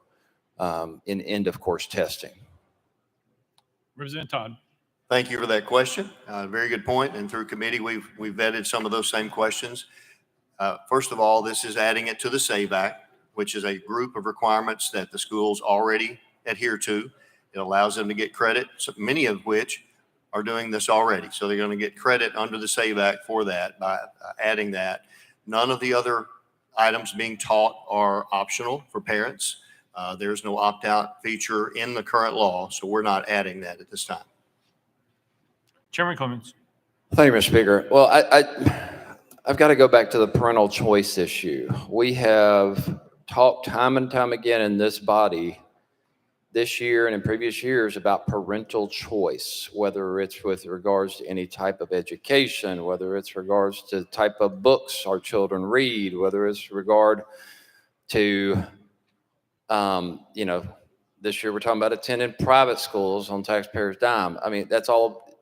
in end of course testing. Representative Todd. Thank you for that question. Very good point. And through committee, we've vetted some of those same questions. First of all, this is adding it to the SAVE Act, which is a group of requirements that the schools already adhere to. It allows them to get credit, so many of which are doing this already. So they're going to get credit under the SAVE Act for that by adding that. None of the other items being taught are optional for parents. There's no opt-out feature in the current law, so we're not adding that at this time. Chairman Clemens. Thank you, Mr. Speaker. Well, I've got to go back to the parental choice issue. We have talked time and time again in this body this year and in previous years about parental choice, whether it's with regards to any type of education, whether it's regards to the type of books our children read, whether it's regard to, this year we're talking about attending private schools on taxpayers' dime. I mean, that's all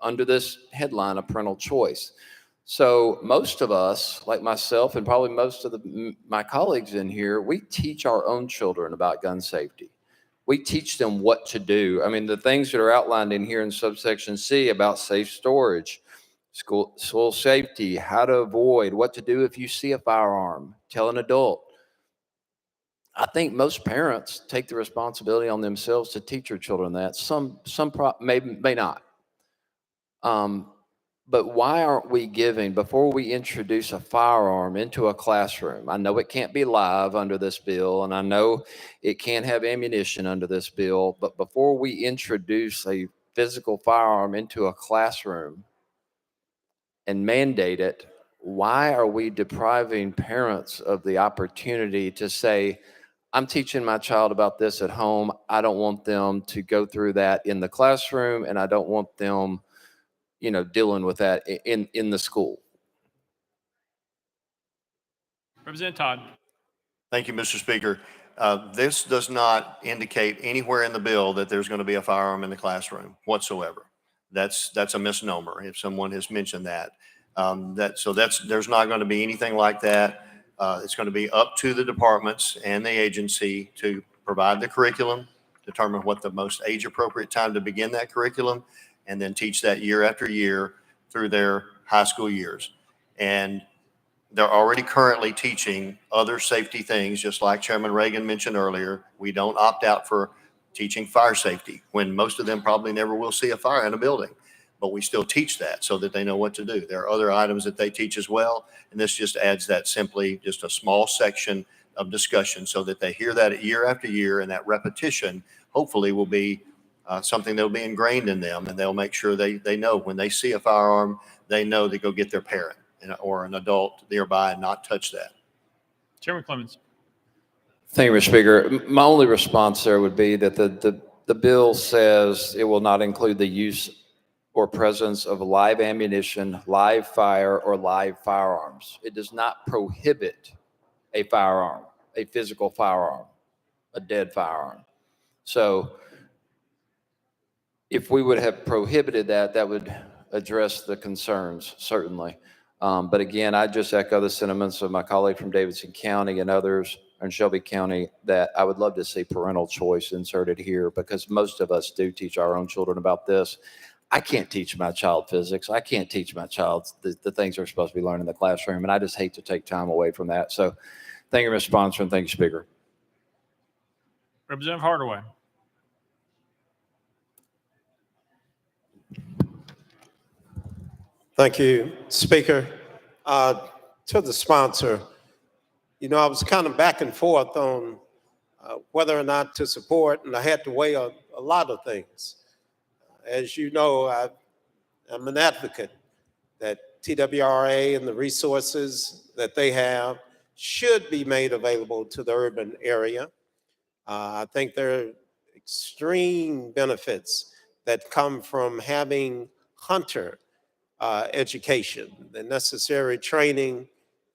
under this headline of parental choice. So most of us, like myself and probably most of my colleagues in here, we teach our own children about gun safety. We teach them what to do. I mean, the things that are outlined in here in subsection C about safe storage, school safety, how to avoid, what to do if you see a firearm, tell an adult. I think most parents take the responsibility on themselves to teach their children that. Some may not. But why aren't we giving, before we introduce a firearm into a classroom? I know it can't be live under this bill, and I know it can't have ammunition under this bill, but before we introduce a physical firearm into a classroom and mandate it, why are we depriving parents of the opportunity to say, I'm teaching my child about this at home. I don't want them to go through that in the classroom, and I don't want them dealing with that in the school. Representative Todd. Thank you, Mr. Speaker. This does not indicate anywhere in the bill that there's going to be a firearm in the classroom whatsoever. That's a misnomer if someone has mentioned that. There's not going to be anything like that. It's going to be up to the departments and the agency to provide the curriculum, determine what the most age-appropriate time to begin that curriculum, and then teach that year after year through their high school years. And they're already currently teaching other safety things, just like Chairman Reagan mentioned earlier. We don't opt out for teaching fire safety, when most of them probably never will see a fire in a building. But we still teach that so that they know what to do. There are other items that they teach as well. And this just adds that, simply just a small section of discussion so that they hear that year after year, and that repetition hopefully will be something that'll be ingrained in them, and they'll make sure they know when they see a firearm, they know to go get their parent or an adult nearby and not touch that. Chairman Clemens. Thank you, Mr. Speaker. My only response there would be that the bill says it will not include the use or presence of live ammunition, live fire, or live firearms. It does not prohibit a firearm, a physical firearm, a dead firearm. So if we would have prohibited that, that would address the concerns, certainly. But again, I just echo the sentiments of my colleague from Davidson County and others in Shelby County that I would love to see parental choice inserted here, because most of us do teach our own children about this. I can't teach my child physics. I can't teach my child the things they're supposed to be learning in the classroom, and I just hate to take time away from that. So thank you, Mr. Sponsor, and thank you, Speaker. Representative Hardaway. Thank you, Speaker. To the sponsor, you know, I was kind of back and forth on whether or not to support, and I had to weigh a lot of things. As you know, I'm an advocate that TWRA and the resources that they have should be made available to the urban area. I think there are extreme benefits that come from having hunter education, the necessary training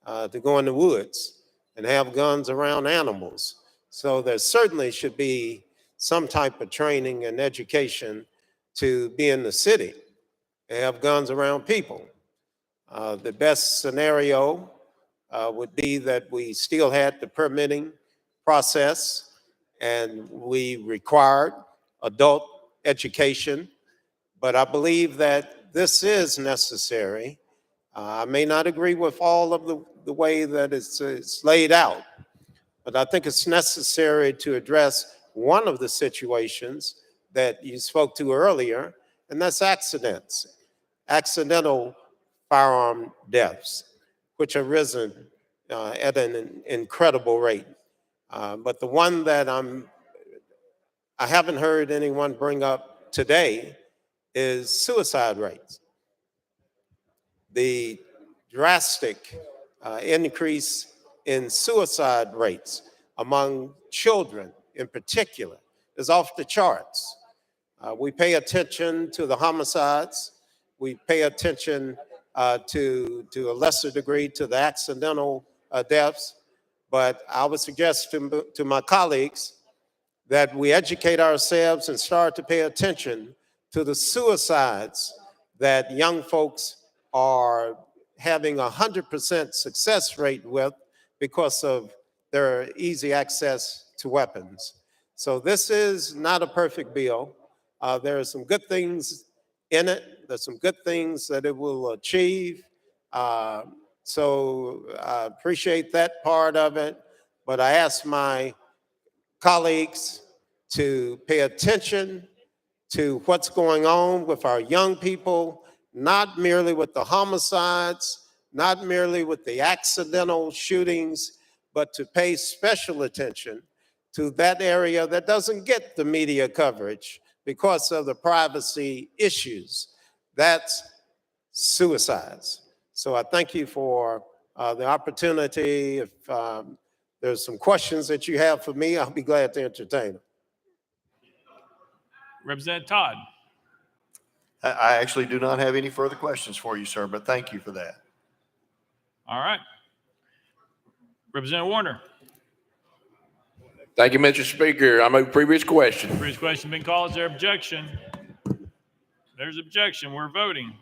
to go in the woods and have guns around animals. So there certainly should be some type of training and education to be in the city and have guns around people. The best scenario would be that we still had the permitting process and we required adult education, but I believe that this is necessary. I may not agree with all of the way that it's laid out, but I think it's necessary to address one of the situations that you spoke to earlier, and that's accidents, accidental firearm deaths, which have risen at an incredible rate. But the one that I haven't heard anyone bring up today is suicide rates. The drastic increase in suicide rates among children in particular is off the charts. We pay attention to the homicides. We pay attention to a lesser degree to the accidental deaths. But I would suggest to my colleagues that we educate ourselves and start to pay attention to the suicides that young folks are having 100% success rate with because of their easy access to weapons. So this is not a perfect bill. There are some good things in it. There's some good things that it will achieve. So I appreciate that part of it, but I ask my colleagues to pay attention to what's going on with our young people, not merely with the homicides, not merely with the accidental shootings, but to pay special attention to that area that doesn't get the media coverage because of the privacy issues. That's suicides. So I thank you for the opportunity. If there's some questions that you have for me, I'll be glad to entertain them. Representative Todd. I actually do not have any further questions for you, sir, but thank you for that. All right. Representative Warner. Thank you, Mr. Speaker. I move previous question. Previous question been called. Is there objection? There's objection. We're voting.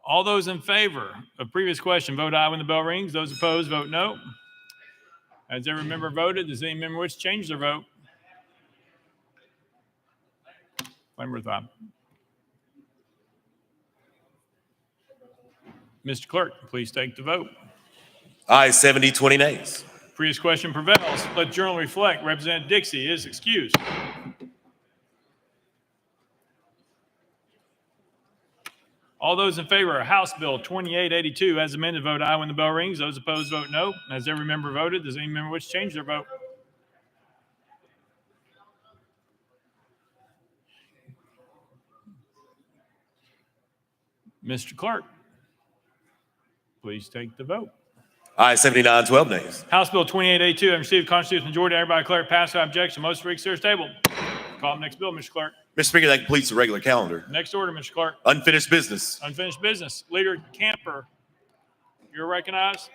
All those in favor of previous question, vote aye when the bell rings. Those opposed, vote no. Has every member voted? Does any member wish to change their vote? Member thought. Mr. Clerk, please take the vote. Aye, 70, 20 nays. Previous question prevails. Let the journal reflect. Representative Dixie is excused. All those in favor of House Bill 2882 as amended vote aye when the bell rings. Those opposed vote no. Has every member voted? Does any member wish to change their vote? Mr. Clerk, please take the vote. Aye, 79, 12 nays. House Bill 2882 having received constitutional majority. Everybody declare it passed without objection. Motion for reconsider is tabled. Call the next bill, Mr. Clerk. Mr. Speaker, that completes the regular calendar. Next order, Mr. Clerk. Unfinished business. Unfinished business. Leader Camper, you're recognized.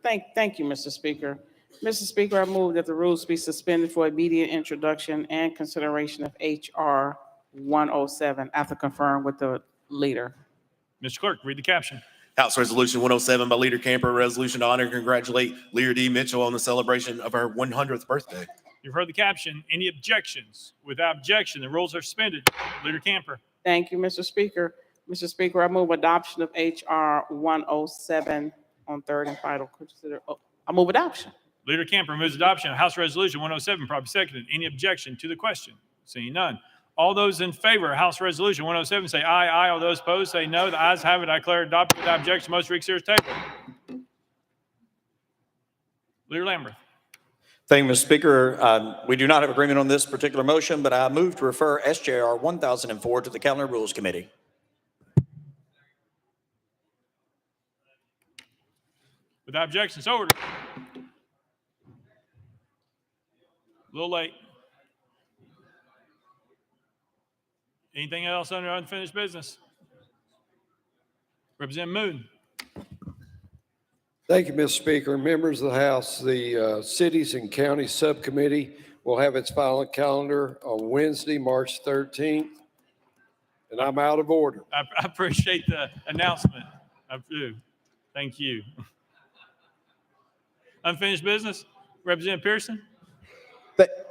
Thank you, Mr. Speaker. Mr. Speaker, I move that the rules be suspended for immediate introduction and consideration of H.R. 107 after conferring with the leader. Mr. Clerk, read the caption. House Resolution 107 by Leader Camper, a resolution to honor and congratulate Leader D. Mitchell on the celebration of her 100th birthday. You've heard the caption. Any objections? Without objection, the rules are suspended. Leader Camper. Thank you, Mr. Speaker. Mr. Speaker, I move adoption of H.R. 107 on third and final consider. I move adoption. Leader Camper moves adoption of House Resolution 107, probably seconded. Any objection to the question? Seeing none. All those in favor of House Resolution 107 say aye. Aye. All those opposed say no. The ayes have it. I declare adopted without objection. Motion for reconsider is tabled. Leader Lambert. Thank you, Mr. Speaker. We do not have agreement on this particular motion, but I move to refer SJR 1004 to the Calendar Rules Committee. Without objection, so ordered. A little late. Anything else under unfinished business? Representative Moon. Thank you, Mr. Speaker. Members of the House, the Cities and Counties Subcommittee will have its final calendar on Wednesday, March 13th, and I'm out of order. I appreciate the announcement. I do. Thank you. Unfinished business? Representative Pearson?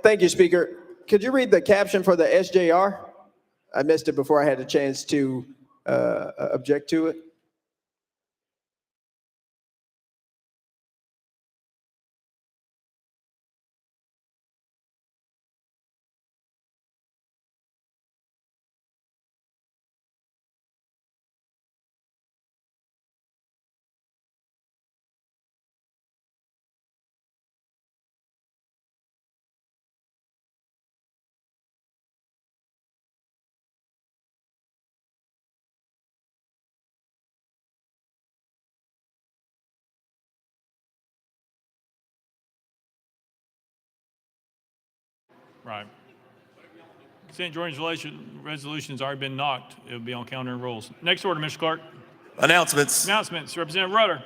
Thank you, Speaker. Could you read the caption for the SJR? I missed it before I had a chance to object to it. Right. St. George's resolution's already been knocked. It'll be on calendar and rules. Next order, Mr. Clark. Announcements. Announcements. Representative Rutter.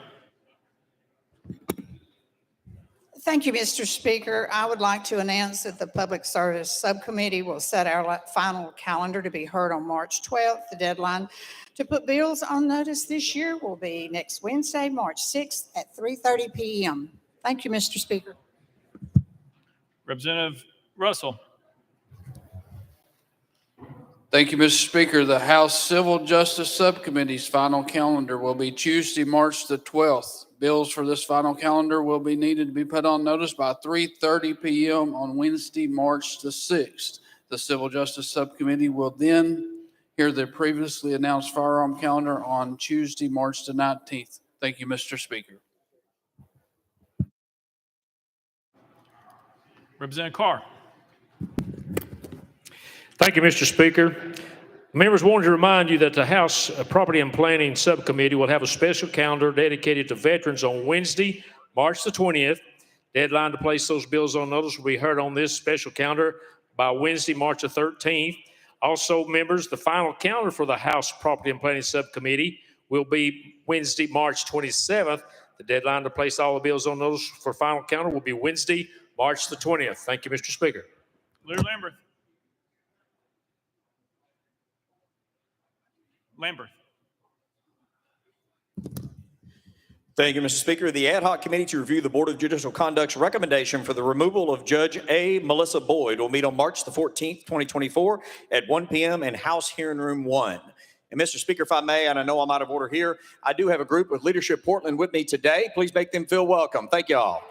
Thank you, Mr. Speaker. I would like to announce that the Public Service Subcommittee will set our final calendar to be heard on March 12th. The deadline to put bills on notice this year will be next Wednesday, March 6th at 3:30 p.m. Thank you, Mr. Speaker. Representative Russell. Thank you, Mr. Speaker. The House Civil Justice Subcommittee's final calendar will be Tuesday, March the 12th. Bills for this final calendar will be needed to be put on notice by 3:30 p.m. on Wednesday, March the 6th. The Civil Justice Subcommittee will then hear the previously announced firearm calendar on Tuesday, March the 19th. Thank you, Mr. Speaker. Representative Carr. Thank you, Mr. Speaker. Members, wanted to remind you that the House Property and Planning Subcommittee will have a special calendar dedicated to veterans on Wednesday, March the 20th. Deadline to place those bills on notice will be heard on this special calendar by Wednesday, March the 13th. Also, members, the final calendar for the House Property and Planning Subcommittee will be Wednesday, March 27th. The deadline to place all the bills on notice for final calendar will be Wednesday, March the 20th. Thank you, Mr. Speaker. Leader Lambert. Lambert. Thank you, Mr. Speaker. The Ad Hoc Committee to review the Board of Judicial Conduct's recommendation for the removal of Judge A. Melissa Boyd will meet on March the 14th, 2024 at 1 p.m. in House Hearing Room 1. And Mr. Speaker, if I may, and I know I'm out of order here, I do have a group with Leadership Portland with me today. Please make them feel welcome. Thank you all.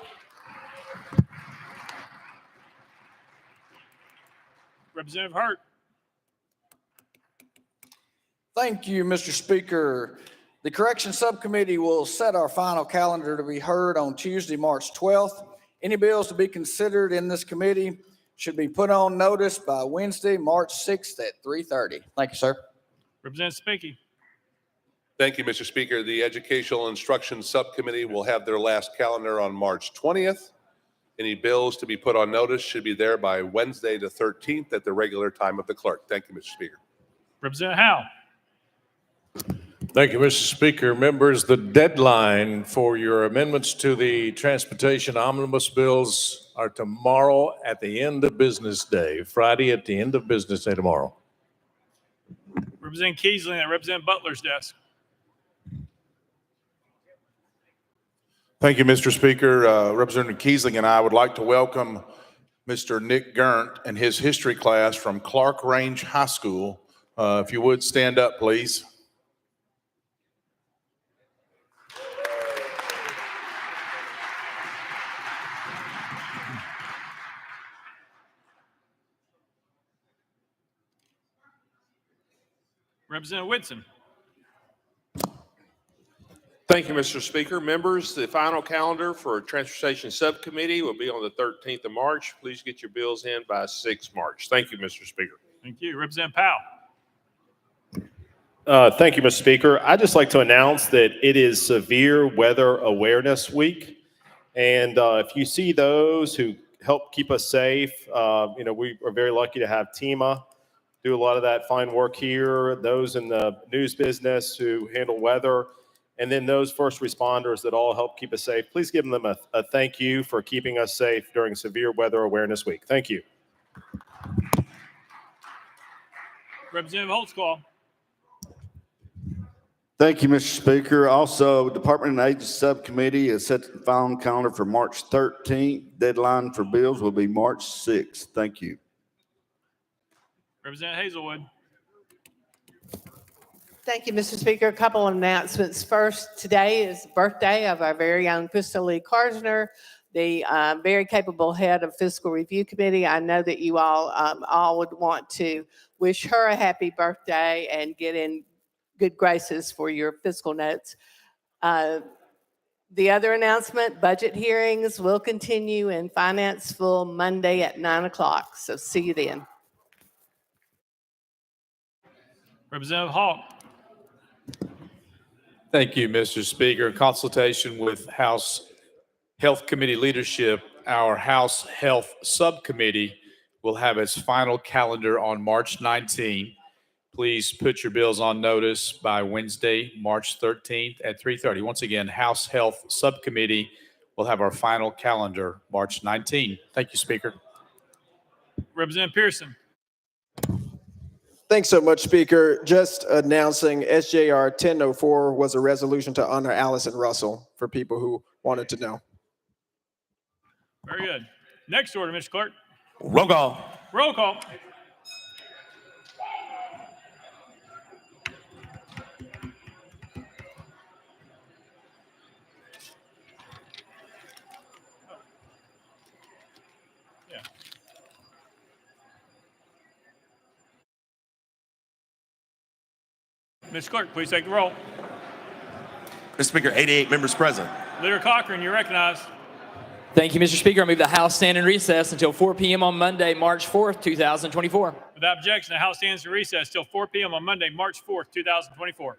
Representative Hurt. Thank you, Mr. Speaker. The Corrections Subcommittee will set our final calendar to be heard on Tuesday, March 12th. Any bills to be considered in this committee should be put on notice by Wednesday, March 6th at 3:30. Thank you, sir. Representative Spinky. Thank you, Mr. Speaker. The Educational Instruction Subcommittee will have their last calendar on March 20th. Any bills to be put on notice should be there by Wednesday, the 13th at the regular time of the clerk. Thank you, Mr. Speaker. Representative Howe. Thank you, Mr. Speaker. Members, the deadline for your amendments to the transportation omnibus bills are tomorrow at the end of business day, Friday at the end of business day tomorrow. Representative Keesling at Representative Butler's desk. Thank you, Mr. Speaker. Representative Keesling and I would like to welcome Mr. Nick Gerndt and his history class from Clark Range High School. If you would stand up, please. Representative Whitson. Thank you, Mr. Speaker. Members, the final calendar for Transportation Subcommittee will be on the 13th of March. Please get your bills in by 6 March. Thank you, Mr. Speaker. Thank you. Representative Powell. Thank you, Mr. Speaker. I'd just like to announce that it is Severe Weather Awareness Week. And if you see those who help keep us safe, we are very lucky to have TEMA do a lot of that fine work here, those in the news business who handle weather, and then those first responders that all help keep us safe. Please give them a thank you for keeping us safe during Severe Weather Awareness Week. Thank you. Representative Holtzclaw. Thank you, Mr. Speaker. Also, Department and Agency Subcommittee has set the final calendar for March 13th. Deadline for bills will be March 6th. Thank you. Representative Hazelwood. Thank you, Mr. Speaker. A couple of announcements. First, today is the birthday of our very own Crystal Lee Karsner, the very capable head of Fiscal Review Committee. I know that you all would want to wish her a happy birthday and get in good graces for your fiscal notes. The other announcement, budget hearings will continue in Financeville Monday at 9 o'clock. So see you then. Representative Hawk. Thank you, Mr. Speaker. In consultation with House Health Committee leadership, our House Health Subcommittee will have its final calendar on March 19. Please put your bills on notice by Wednesday, March 13th at 3:30. Once again, House Health Subcommittee will have our final calendar March 19. Thank you, Speaker. Representative Pearson. Thanks so much, Speaker. Just announcing SJR 1004 was a resolution to honor Allison Russell for people who wanted to know. Very good. Next order, Mr. Clerk. Roll call. Roll call. Ms. Clerk, please take the roll. Mr. Speaker, 88 members present. Leader Cochran, you're recognized. Thank you, Mr. Speaker. I move the House stand in recess until 4 p.m. on Monday, March 4th, 2024. Without objection, the House stands in recess till 4 p.m. on Monday, March 4th, 2024.